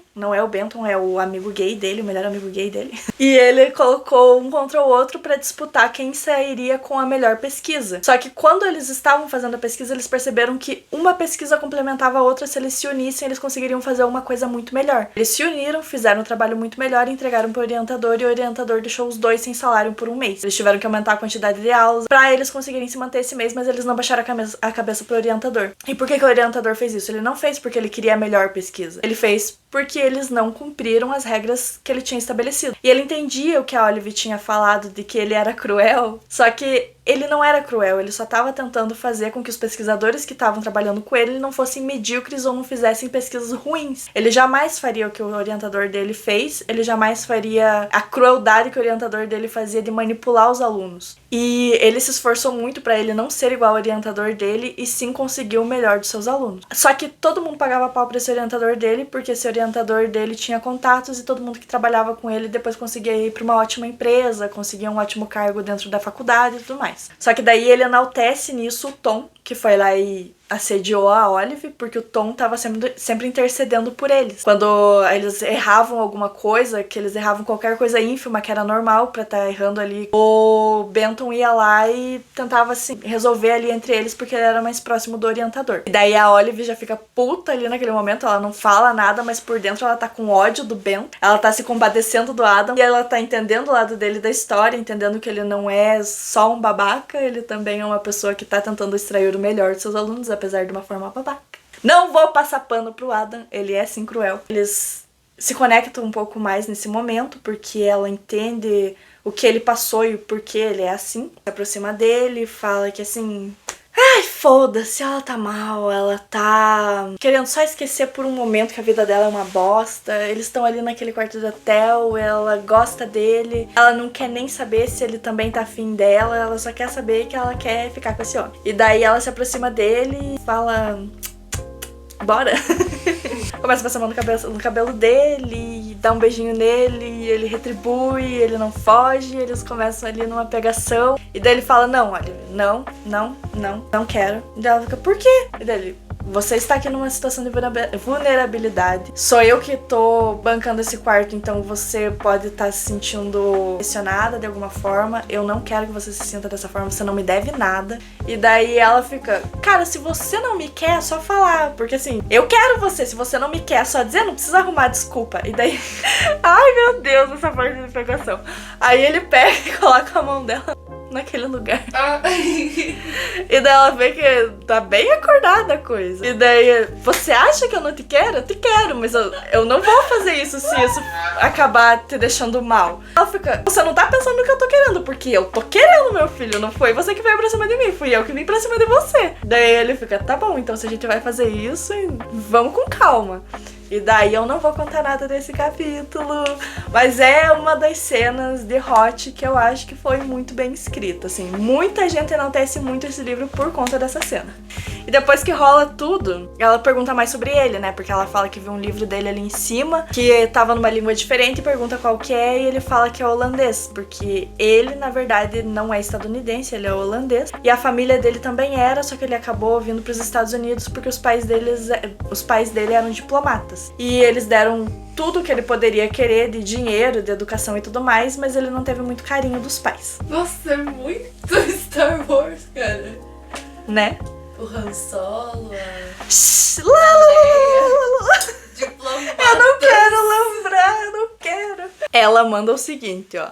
é o amigo gay dele, o melhor amigo gay dele. E ele colocou um contra o outro pra disputar quem sairia com a melhor pesquisa. Só que quando eles estavam fazendo a pesquisa, eles perceberam que uma pesquisa complementava a outra. Se eles se unissem, eles conseguiriam fazer uma coisa muito melhor. Eles se uniram, fizeram um trabalho muito melhor, entregaram pro orientador, e o orientador deixou os dois sem salário por um mês. Eles tiveram que aumentar a quantidade de aulas pra eles conseguirem se manter esse mês, mas eles não baixaram a cabeça pro orientador. E por que o orientador fez isso? Ele não fez porque ele queria a melhor pesquisa. Ele fez porque eles não cumpriram as regras que ele tinha estabelecido. E ele entendia o que a Olive tinha falado de que ele era cruel, só que ele não era cruel, ele só estava tentando fazer com que os pesquisadores que estavam trabalhando com ele não fossem medíocres ou não fizessem pesquisas ruins. Ele jamais faria o que o orientador dele fez, ele jamais faria a crueldade que o orientador dele fazia de manipular os alunos. E ele se esforçou muito para ele não ser igual ao orientador dele e sim conseguir o melhor dos seus alunos. Só que todo mundo pagava pau para esse orientador dele, porque esse orientador dele tinha contatos e todo mundo que trabalhava com ele depois conseguia ir para uma ótima empresa, conseguia um ótimo cargo dentro da faculdade e tudo mais. Só que daí ele enaltece nisso o Tom, que foi lá e assediou a Olive, porque o Tom tava sempre intercedendo por eles. Quando eles erravam alguma coisa, que eles erravam qualquer coisa ínfima, que era normal pra estar errando ali, o Benton ia lá e tentava, assim, resolver ali entre eles, porque ele era mais próximo do orientador. E daí a Olive já fica puta ali naquele momento, ela não fala nada, mas por dentro ela tá com ódio do Benton, ela tá se compadecendo do Adam, e ela tá entendendo o lado dele da história, entendendo que ele não é só um babaca, ele também é uma pessoa que tá tentando extrair o melhor de seus alunos, apesar de uma forma babaca. Não vou passar pano pro Adam, ele é sim cruel. Eles se conectam um pouco mais nesse momento, porque ela entende o que ele passou e o porquê ele é assim. Se aproxima dele, fala que assim... Ai, foda-se, ela tá mal, ela tá querendo só esquecer por um momento que a vida dela é uma bosta. Eles estão ali naquele quarto de hotel, ela gosta dele, ela não quer nem saber se ele também tá afim dela, ela só quer saber que ela quer ficar com esse homem. E daí ela se aproxima dele e fala... Bora! Começa a passar a mão no cabelo dele, dá um beijinho nele, ele retribui, ele não foge, eles começam ali numa pegação. E daí ele fala, não, olha, não quero. E daí ela fica, por quê? E daí ele, você está aqui numa situação de vulnerabilidade. Sou eu que tô bancando esse quarto, então você pode estar se sentindo pressionada de alguma forma. Eu não quero que você se sinta dessa forma, você não me deve nada. E daí ela fica, cara, se você não me quer, é só falar. Porque assim, eu quero você, se você não me quer, é só dizer, não precisa arrumar desculpa. E daí, ai meu Deus, essa parte de pegação. Aí ele pega e coloca a mão dela naquele lugar. E daí ela vê que tá bem acordada a coisa. E daí, você acha que eu não te quero? Eu te quero, mas eu não vou fazer isso se isso acabar te deixando mal. Ela fica, você não tá pensando no que eu tô querendo, porque eu tô querendo, meu filho. Não foi você que veio pra cima de mim, fui eu que vim pra cima de você. Daí ele fica, tá bom, então se a gente vai fazer isso, vamos com calma. E daí eu não vou contar nada desse capítulo, mas é uma das cenas de Hot que eu acho que foi muito bem escrita, assim. Muita gente enaltece muito esse livro por conta dessa cena. E depois que rola tudo, ela pergunta mais sobre ele, né? Porque ela fala que viu um livro dele ali em cima, que tava numa língua diferente, e pergunta qual que é, e ele fala que é holandês, porque ele, na verdade, não é estadunidense, ele é holandês. E a família dele também era, só que ele acabou vindo pros Estados Unidos porque os pais dele eram diplomatas. E eles deram tudo que ele poderia querer de dinheiro, de educação e tudo mais, mas ele não teve muito carinho dos pais. Nossa, é muito Star Wars, cara. Né? O Han Solo, diplomata. Eu não quero lembrar, eu não quero. Ela manda o seguinte, ó.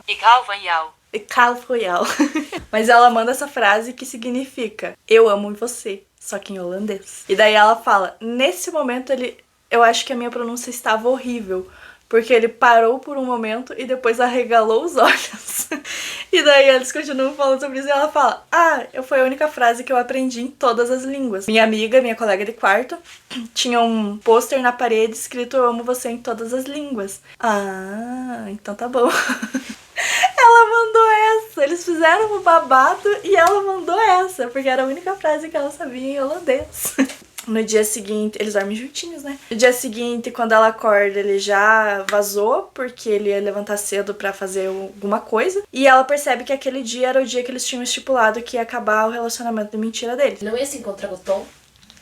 Mas ela manda essa frase que significa, eu amo você, só que em holandês. E daí ela fala, nesse momento eu acho que a minha pronúncia estava horrível, porque ele parou por um momento e depois arregalou os olhos. E daí eles continuam falando sobre isso e ela fala, foi a única frase que eu aprendi em todas as línguas. Minha amiga, minha colega de quarto, tinha um pôster na parede escrito eu amo você em todas as línguas. Então tá bom. Ela mandou essa, eles fizeram um babado e ela mandou essa, porque era a única frase que ela sabia em holandês. No dia seguinte, eles dormem juntinhos, né? No dia seguinte, quando ela acorda, ele já vazou, porque ele ia levantar cedo pra fazer alguma coisa. E ela percebe que aquele dia era o dia que eles tinham estipulado que ia acabar o relacionamento de mentira deles. Não ia se encontrar com o Tom?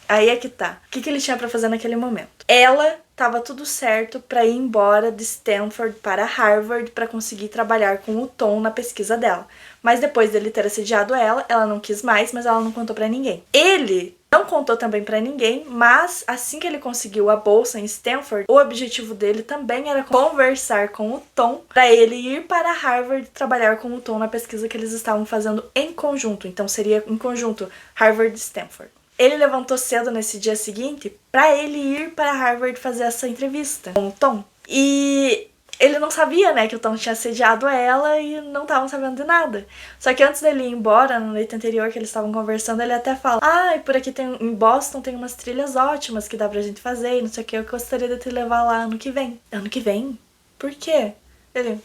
Aí é que tá. O que ele tinha pra fazer naquele momento? Ela tava tudo certo pra ir embora de Stanford para Harvard pra conseguir trabalhar com o Tom na pesquisa dela. Mas depois dele ter assediado ela não quis mais, mas ela não contou pra ninguém. Ele não contou também pra ninguém, mas assim que ele conseguiu a bolsa em Stanford, o objetivo dele também era conversar com o Tom pra ele ir para Harvard trabalhar com o Tom na pesquisa que eles estavam fazendo em conjunto. Então seria em conjunto Harvard e Stanford. Ele levantou cedo nesse dia seguinte pra ele ir para Harvard fazer essa entrevista com o Tom. E ele não sabia, né, que o Tom tinha assediado ela e não estavam sabendo de nada. Só que antes dele ir embora, na noite anterior que eles estavam conversando, ele até fala, por aqui em Boston tem umas trilhas ótimas que dá pra gente fazer e não sei o que, eu gostaria de te levar lá ano que vem. Ano que vem? Por quê? Ele,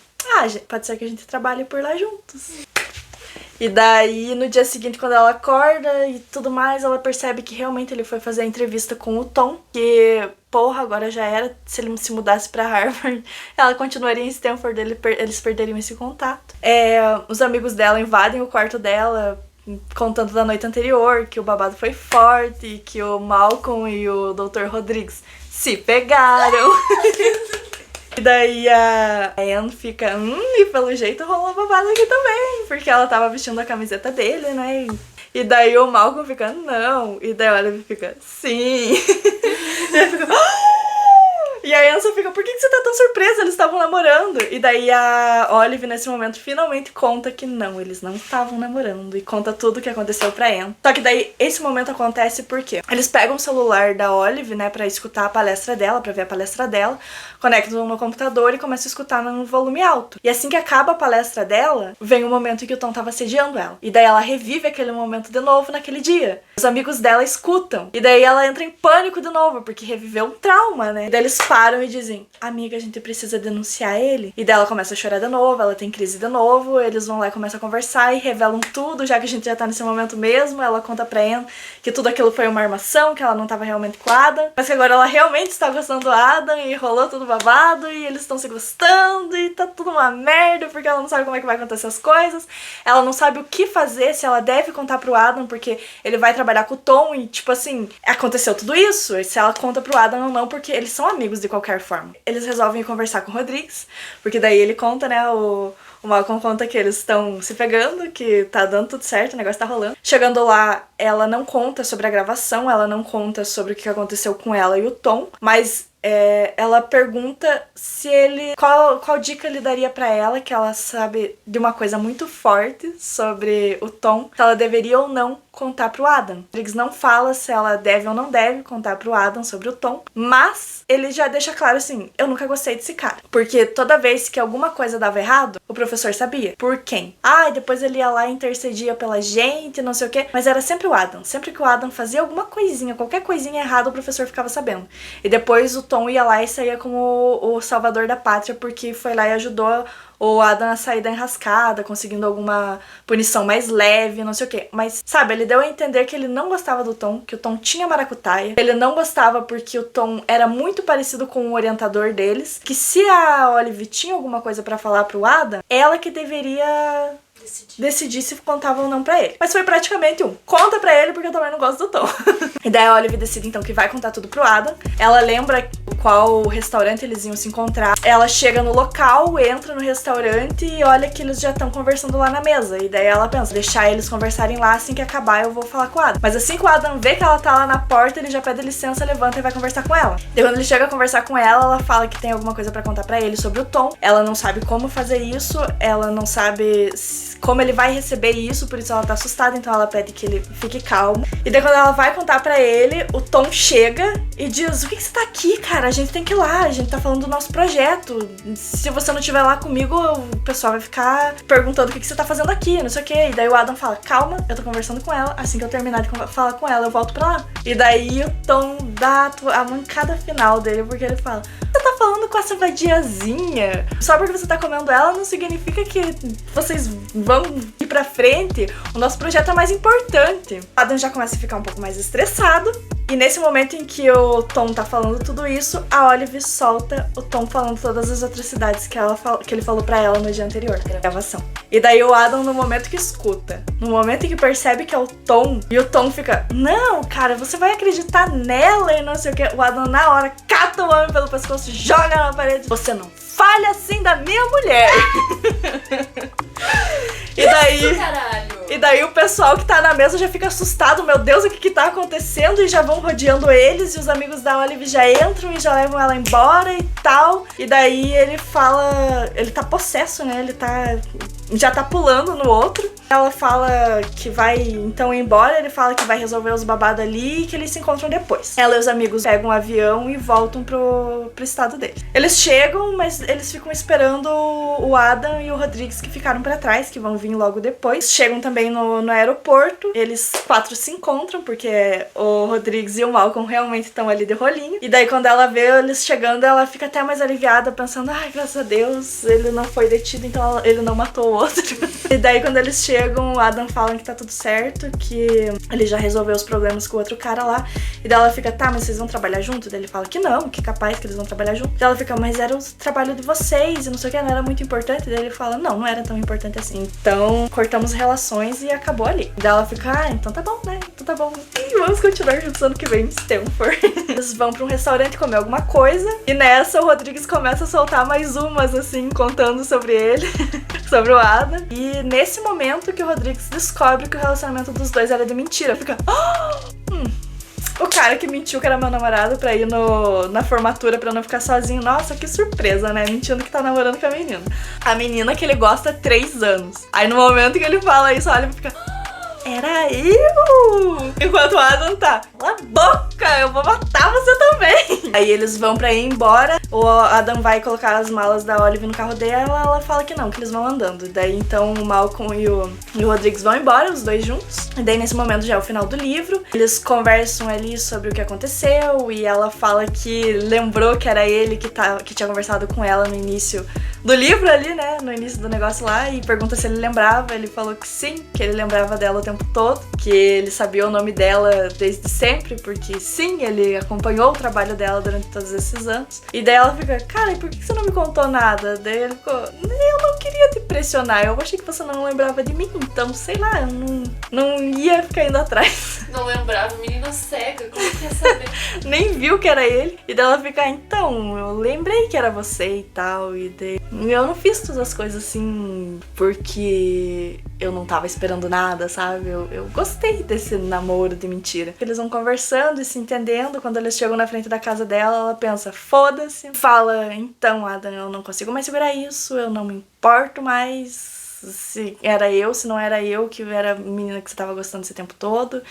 pode ser que a gente trabalhe por lá juntos. E daí, no dia seguinte, quando ela acorda e tudo mais, ela percebe que realmente ele foi fazer a entrevista com o Tom, que, agora já era, se ele se mudasse pra Harvard, ela continuaria em Stanford, eles perderiam esse contato. Os amigos dela invadem o quarto dela, contando da noite anterior, que o babado foi forte, que o Malcolm e o Dr. Rodrigues se pegaram. E daí a Anne fica, e pelo jeito rolou babado aqui também, porque ela tava vestindo a camiseta dele, né? E daí o Malcolm fica, não. E daí a Olive fica, sim. E ele fica, E a Anne fica, por que você tá tão surpresa? Eles estavam namorando. E daí a Olive, nesse momento, finalmente conta que não, eles não estavam namorando. E conta tudo o que aconteceu pra Anne. Só que daí, esse momento acontece porque eles pegam o celular da Olive, né, pra escutar a palestra dela, pra ver a palestra dela, conectam no computador e começam a escutar num volume alto. E assim que acaba a palestra dela, vem o momento em que o Tom tava assediando ela. E daí ela revive aquele momento de novo naquele dia. Os amigos dela escutam. E daí ela entra em pânico de novo, porque reviveu um trauma, né? E daí eles param e dizem, amiga, a gente precisa denunciar ele. E daí ela começa a chorar de novo, ela tem crise de novo, eles vão lá e começam a conversar e revelam tudo, já que a gente já tá nesse momento mesmo. Ela conta pra Anne que tudo aquilo foi uma armação, que ela não tava realmente com o Adam, mas que agora ela realmente está gostando do Adam e rolou tudo babado e eles estão se gostando e tá tudo uma merda porque ela não sabe como é que vai acontecer as coisas. Ela não sabe o que fazer, se ela deve contar pro Adam, porque ele vai trabalhar com o Tom e, tipo assim, aconteceu tudo isso. E se ela conta pro Adam ou não, porque eles são amigos de qualquer forma. Eles resolvem conversar com o Rodrigues, porque daí ele conta, né, o Malcolm conta que eles estão se pegando, que tá dando tudo certo, o negócio tá rolando. Chegando lá, ela não conta sobre a gravação, ela não conta sobre o que aconteceu com ela e o Tom, mas ela pergunta se ele... Qual dica ele daria pra ela, que ela sabe de uma coisa muito forte sobre o Tom, que ela deveria ou não contar pro Adam. Rodrigues não fala se ela deve ou não deve contar pro Adam sobre o Tom, mas ele já deixa claro assim, eu nunca gostei desse cara. Porque toda vez que alguma coisa dava errado, o professor sabia. Por quem? E depois ele ia lá e intercedia pela gente, não sei o quê. Mas era sempre o Adam. Sempre que o Adam fazia alguma coisinha, qualquer coisinha errada, o professor ficava sabendo. E depois o Tom ia lá e saía como o salvador da pátria, porque foi lá e ajudou o Adam a sair da enrascada, conseguindo alguma punição mais leve, não sei o quê. Mas, sabe, ele deu a entender que ele não gostava do Tom, que o Tom tinha maracutaia. Ele não gostava porque o Tom era muito parecido com o orientador deles, que se a Olive tinha alguma coisa pra falar pro Adam, ela que deveria decidir se contava ou não pra ele. Mas foi praticamente conta pra ele porque eu também não gosto do Tom. E daí a Olive decide então que vai contar tudo pro Adam. Ela lembra qual restaurante eles iam se encontrar. Ela chega no local, entra no restaurante e olha que eles já estão conversando lá na mesa. E daí ela pensa, deixar eles conversarem lá, assim que acabar eu vou falar com o Adam. Mas assim que o Adam vê que ela tá lá na porta, ele já pede licença, levanta e vai conversar com ela. E quando ele chega a conversar com ela, ela fala que tem alguma coisa pra contar pra ele sobre o Tom. Ela não sabe como fazer isso, ela não sabe como ele vai receber isso, por isso ela tá assustada, então ela pede que ele fique calmo. E daí quando ela vai contar pra ele, o Tom chega e diz, o que você tá aqui, cara? A gente tem que ir lá, a gente tá falando do nosso projeto. Se você não estiver lá comigo, o pessoal vai ficar perguntando o que você tá fazendo aqui, não sei o que. E daí o Adam fala, calma, eu tô conversando com ela, assim que eu terminar de falar com ela, eu volto pra lá. E daí o Tom dá a mancada final dele, porque ele fala, você tá falando com essa vadiazinha? Só porque você tá comendo ela não significa que vocês vão ir pra frente. O nosso projeto é mais importante. O Adam já começa a ficar um pouco mais estressado. E nesse momento em que o Tom tá falando tudo isso, a Olive solta o Tom falando todas as atrocidades que ele falou pra ela no dia anterior, na gravação. E daí o Adam, no momento que escuta, no momento em que percebe que é o Tom, e o Tom fica, não, cara, você vai acreditar nela e não sei o que. O Adam, na hora, cata o homem pelo pescoço, joga na parede. Você não fale assim da minha mulher. E daí o pessoal que tá na mesa já fica assustado, meu Deus, o que tá acontecendo? E já vão rodeando eles, e os amigos da Olive já entram e já levam ela embora e tal. E daí ele fala, ele tá possesso, né? Ele já tá pulando no outro. Ela fala que vai então ir embora, ele fala que vai resolver os babados ali e que eles se encontram depois. Ela e os amigos pegam um avião e voltam pro estado deles. Eles chegam, mas eles ficam esperando o Adam e o Rodrigues que ficaram pra trás, que vão vir logo depois. Chegam também no aeroporto, eles 4 se encontram, porque o Rodrigues e o Malcolm realmente estão ali de rolinho. E daí quando ela vê eles chegando, ela fica até mais aliviada, pensando, ai, graças a Deus, ele não foi detido, então ele não matou o outro. E daí quando eles chegam, o Adam fala que tá tudo certo, que ele já resolveu os problemas com o outro cara lá. E daí ela fica, tá, mas vocês vão trabalhar junto? Daí ele fala que não, que capaz que eles vão trabalhar junto. Daí ela fica, mas era o trabalho de vocês e não sei o que, não era muito importante. Daí ele fala, não, não era tão importante assim. Então cortamos relações e acabou ali. Daí ela fica, ah, então tá bom, né? Então tá bom. E vamos continuar juntos ano que vem em Stanford. Eles vão pra um restaurante comer alguma coisa. E nessa o Rodrigues começa a soltar mais umas, assim, contando sobre ele. Sobre o Adam. E nesse momento que o Rodrigues descobre que o relacionamento dos dois era de mentira. Fica, o cara que mentiu que era meu namorado pra ir na formatura pra eu não ficar sozinho. Nossa, que surpresa, né? Mentindo que tá namorando com a menina. A menina que ele gosta há 3 anos. Aí no momento que ele fala isso, olha e fica, era eu! Enquanto o Adam tá, cala a boca, eu vou matar você também! Aí eles vão pra ir embora, o Adam vai colocar as malas da Olive no carro dela, ela fala que não, que eles vão andando. Daí então o Malcolm e o Rodrigues vão embora, os dois juntos. E daí nesse momento já é o final do livro, eles conversam ali sobre o que aconteceu e ela fala que lembrou que era ele que tinha conversado com ela no início do livro ali, né, no início do negócio lá, e pergunta se ele lembrava. Ele falou que sim, que ele lembrava dela o tempo todo, que ele sabia o nome dela desde sempre, porque sim, ele acompanhou o trabalho dela durante todos esses anos. E daí ela fica, cara, e por que você não me contou nada? Daí ele ficou, eu não queria te pressionar, eu achei que você não lembrava de mim, então, sei lá, eu não ia ficar indo atrás. Não lembrava, menina cega, como que ia saber? Nem viu que era ele. E daí ela fica, então, eu lembrei que era você e tal, e daí eu não fiz todas as coisas assim porque eu não tava esperando nada, sabe? Eu gostei desse namoro de mentira. Eles vão conversando e se entendendo. Quando eles chegam na frente da casa dela, ela pensa, foda-se. Fala, então, Adam, eu não consigo mais segurar isso, eu não me importo mais se era eu, se não era eu que era a menina que você tava gostando esse tempo todo.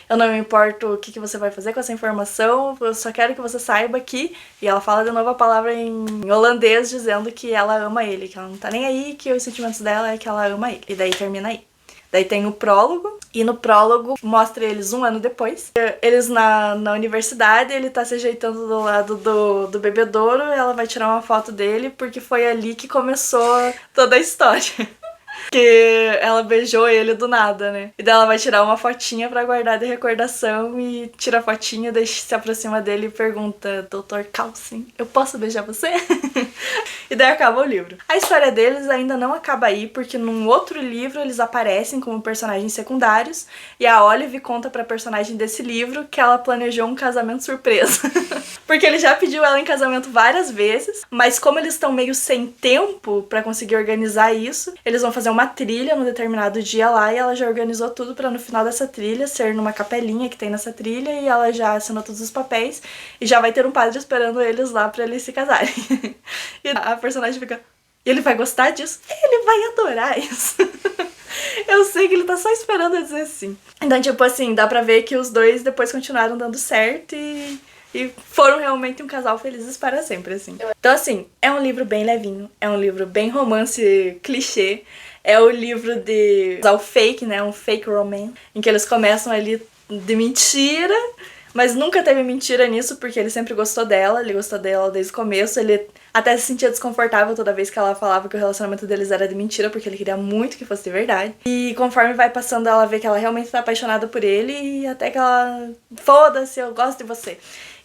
Eu não me importo o que você vai fazer com essa informação, eu só quero que você saiba que... E ela fala de novo a palavra em holandês, dizendo que ela ama ele, que ela não tá nem aí, que os sentimentos dela é que ela ama ele. E daí termina aí. Daí tem o prólogo, e no prólogo mostra eles 1 ano depois. Eles na universidade, ele tá se ajeitando do lado do bebedouro, ela vai tirar uma foto dele, porque foi ali que começou toda a história. Que ela beijou ele do nada, né? E daí ela vai tirar uma fotinha pra guardar de recordação e tira a fotinha, se aproxima dele e pergunta, Dr. Coulson, eu posso beijar você? E daí acaba o livro. A história deles ainda não acaba aí, porque num outro livro eles aparecem como personagens secundários e a Olive conta pra personagem desse livro que ela planejou um casamento surpresa. Porque ele já pediu ela em casamento várias vezes, mas como eles estão meio sem tempo pra conseguir organizar isso, eles vão fazer uma trilha num determinado dia lá e ela já organizou tudo pra no final dessa trilha ser numa capelinha que tem nessa trilha e ela já assinou todos os papéis e já vai ter um padre esperando eles lá pra eles se casarem. E a personagem fica, ele vai gostar disso? Ele vai adorar isso. Eu sei que ele tá só esperando eu dizer sim. Então, tipo assim, dá pra ver que os dois depois continuaram dando certo e foram realmente um casal felizes para sempre, assim. Então, assim, é um livro bem levinho, é um livro bem romance clichê, é o livro de usar o fake, né, um fake romance, em que eles começam ali de mentira, mas nunca teve mentira nisso, porque ele sempre gostou dela, ele gostou dela desde o começo, ele até se sentia desconfortável toda vez que ela falava que o relacionamento deles era de mentira, porque ele queria muito que fosse de verdade. E conforme vai passando, ela vê que ela realmente tá apaixonada por ele, e até que ela, foda-se, eu gosto de você.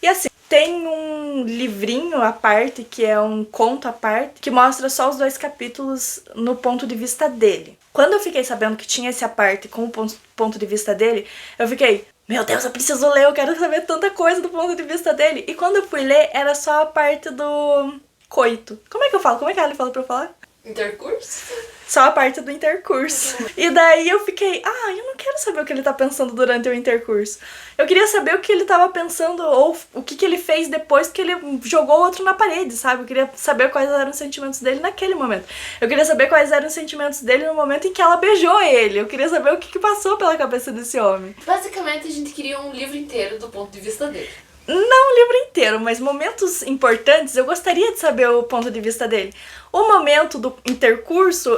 E assim, tem um livrinho à parte, que é um conto à parte, que mostra só os 2 capítulos no ponto de vista dele. Quando eu fiquei sabendo que tinha esse à parte com o ponto de vista dele, eu fiquei, meu Deus, eu preciso ler, eu quero saber tanta coisa do ponto de vista dele. E quando eu fui ler, era só a parte do coito. Como é que eu falo? Como é que a Ali falou pra eu falar? Intercurso? Só a parte do intercurso. E daí eu fiquei, eu não quero saber o que ele tá pensando durante o intercurso. Eu queria saber o que ele tava pensando ou o que ele fez depois que ele jogou o outro na parede, sabe? Eu queria saber quais eram os sentimentos dele naquele momento. Eu queria saber quais eram os sentimentos dele no momento em que ela beijou ele. Eu queria saber o que passou pela cabeça desse homem. Basicamente, a gente queria um livro inteiro do ponto de vista dele. Não o livro inteiro, mas momentos importantes eu gostaria de saber o ponto de vista dele. O momento do intercurso,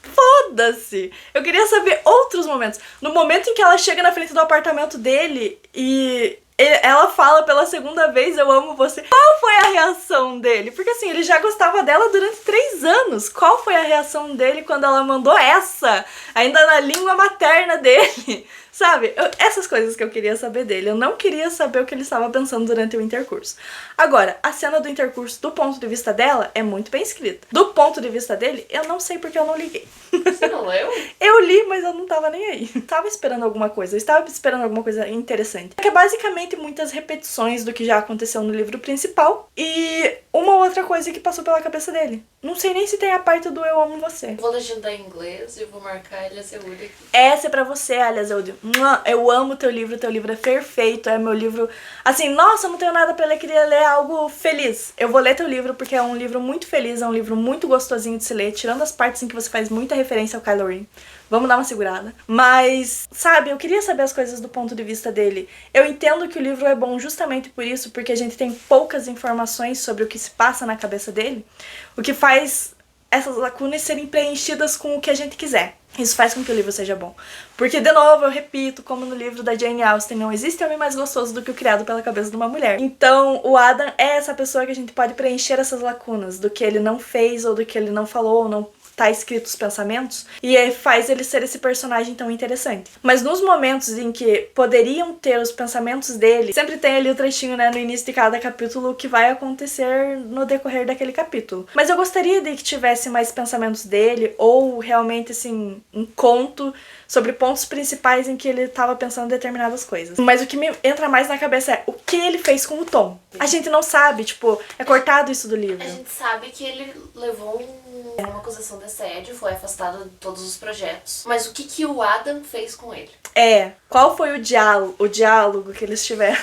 foda-se! Eu queria saber outros momentos. No momento em que ela chega na frente do apartamento dele e ela fala pela segunda vez, eu amo você. Qual foi a reação dele? Porque assim, ele já gostava dela durante 3 anos. Qual foi a reação dele quando ela mandou essa? Ainda na língua materna dele. Sabe? Essas coisas que eu queria saber dele. Eu não queria saber o que ele estava pensando durante o intercurso. Agora, a cena do intercurso, do ponto de vista dela, é muito bem escrita. Do ponto de vista dele, eu não sei porque eu não liguei. Você não leu? Eu li, mas eu não tava nem aí. Tava esperando alguma coisa. Eu estava esperando alguma coisa interessante. Que é basicamente muitas repetições do que já aconteceu no livro principal. E uma outra coisa que passou pela cabeça dele. Não sei nem se tem a parte do eu amo você. Vou legendar em inglês e vou marcar Alias Eude aqui. Essa é pra você, Alias Eude. Eu amo teu livro é perfeito, é meu livro... Assim, nossa, não tenho nada pra ler, queria ler algo feliz. Eu vou ler teu livro porque é um livro muito feliz, é um livro muito gostosinho de se ler, tirando as partes em que você faz muita referência ao Kylo Ren. Vamos dar uma segurada. Mas, sabe, eu queria saber as coisas do ponto de vista dele. Eu entendo que o livro é bom justamente por isso, porque a gente tem poucas informações sobre o que se passa na cabeça dele, o que faz essas lacunas serem preenchidas com o que a gente quiser. Isso faz com que o livro seja bom. Porque, de novo, eu repito, como no livro da Jane Austen, não existe homem mais gostoso do que o criado pela cabeça de uma mulher. Então, o Adam é essa pessoa que a gente pode preencher essas lacunas, do que ele não fez, ou do que ele não falou, ou não tá escrito os pensamentos, e faz ele ser esse personagem tão interessante. Mas nos momentos em que poderiam ter os pensamentos dele, sempre tem ali o trechinho, né, no início de cada capítulo, que vai acontecer no decorrer daquele capítulo. Mas eu gostaria de que tivesse mais pensamentos dele, ou realmente, assim, um conto sobre pontos principais em que ele tava pensando em determinadas coisas. Mas o que me entra mais na cabeça é o que ele fez com o Tom. A gente não sabe, tipo, é cortado isso do livro. A gente sabe que ele levou uma acusação de assédio, foi afastado de todos os projetos. Mas o que o Adam fez com ele? Qual foi o diálogo que eles tiveram?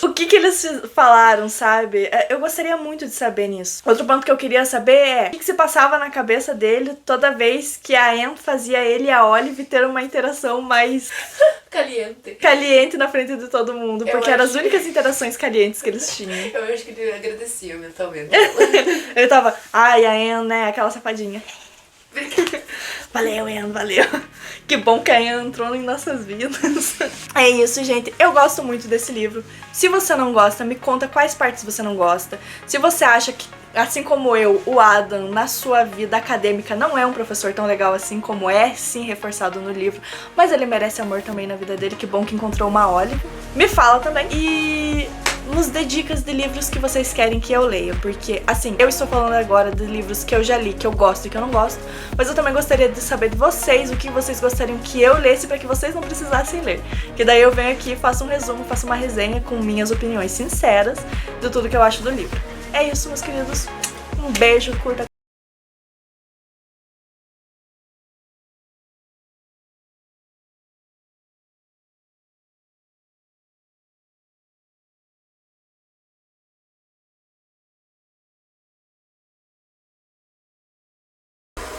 O que eles falaram, sabe? Eu gostaria muito de saber nisso. Outro ponto que eu queria saber é o que se passava na cabeça dele toda vez que a Anne fazia ele e a Olive ter uma interação mais caliente na frente de todo mundo, porque eram as únicas interações calientes que eles tinham. Eu acho que ele agradecia mentalmente. Ele tava, ai, a Anne, né, aquela safadinha. Valeu, Anne, valeu. Que bom que a Anne entrou em nossas vidas. É isso, gente. Eu gosto muito desse livro. Se você não gosta, me conta quais partes você não gosta. Se você acha que, assim como eu, o Adam, na sua vida acadêmica, não é um professor tão legal assim como é, sim, reforçado no livro, mas ele merece amor também na vida dele. Que bom que encontrou uma Olive. Me fala também. E nos dê dicas de livros que vocês querem que eu leia, porque, assim, eu estou falando agora de livros que eu já li, que eu gosto e que eu não gosto, mas eu também gostaria de saber de vocês o que vocês gostariam que eu lesse pra que vocês não precisassem ler. Que daí eu venho aqui, faço um resumo, faço uma resenha com minhas opiniões sinceras de tudo que eu acho do livro. É isso, meus queridos. Um beijo, curta.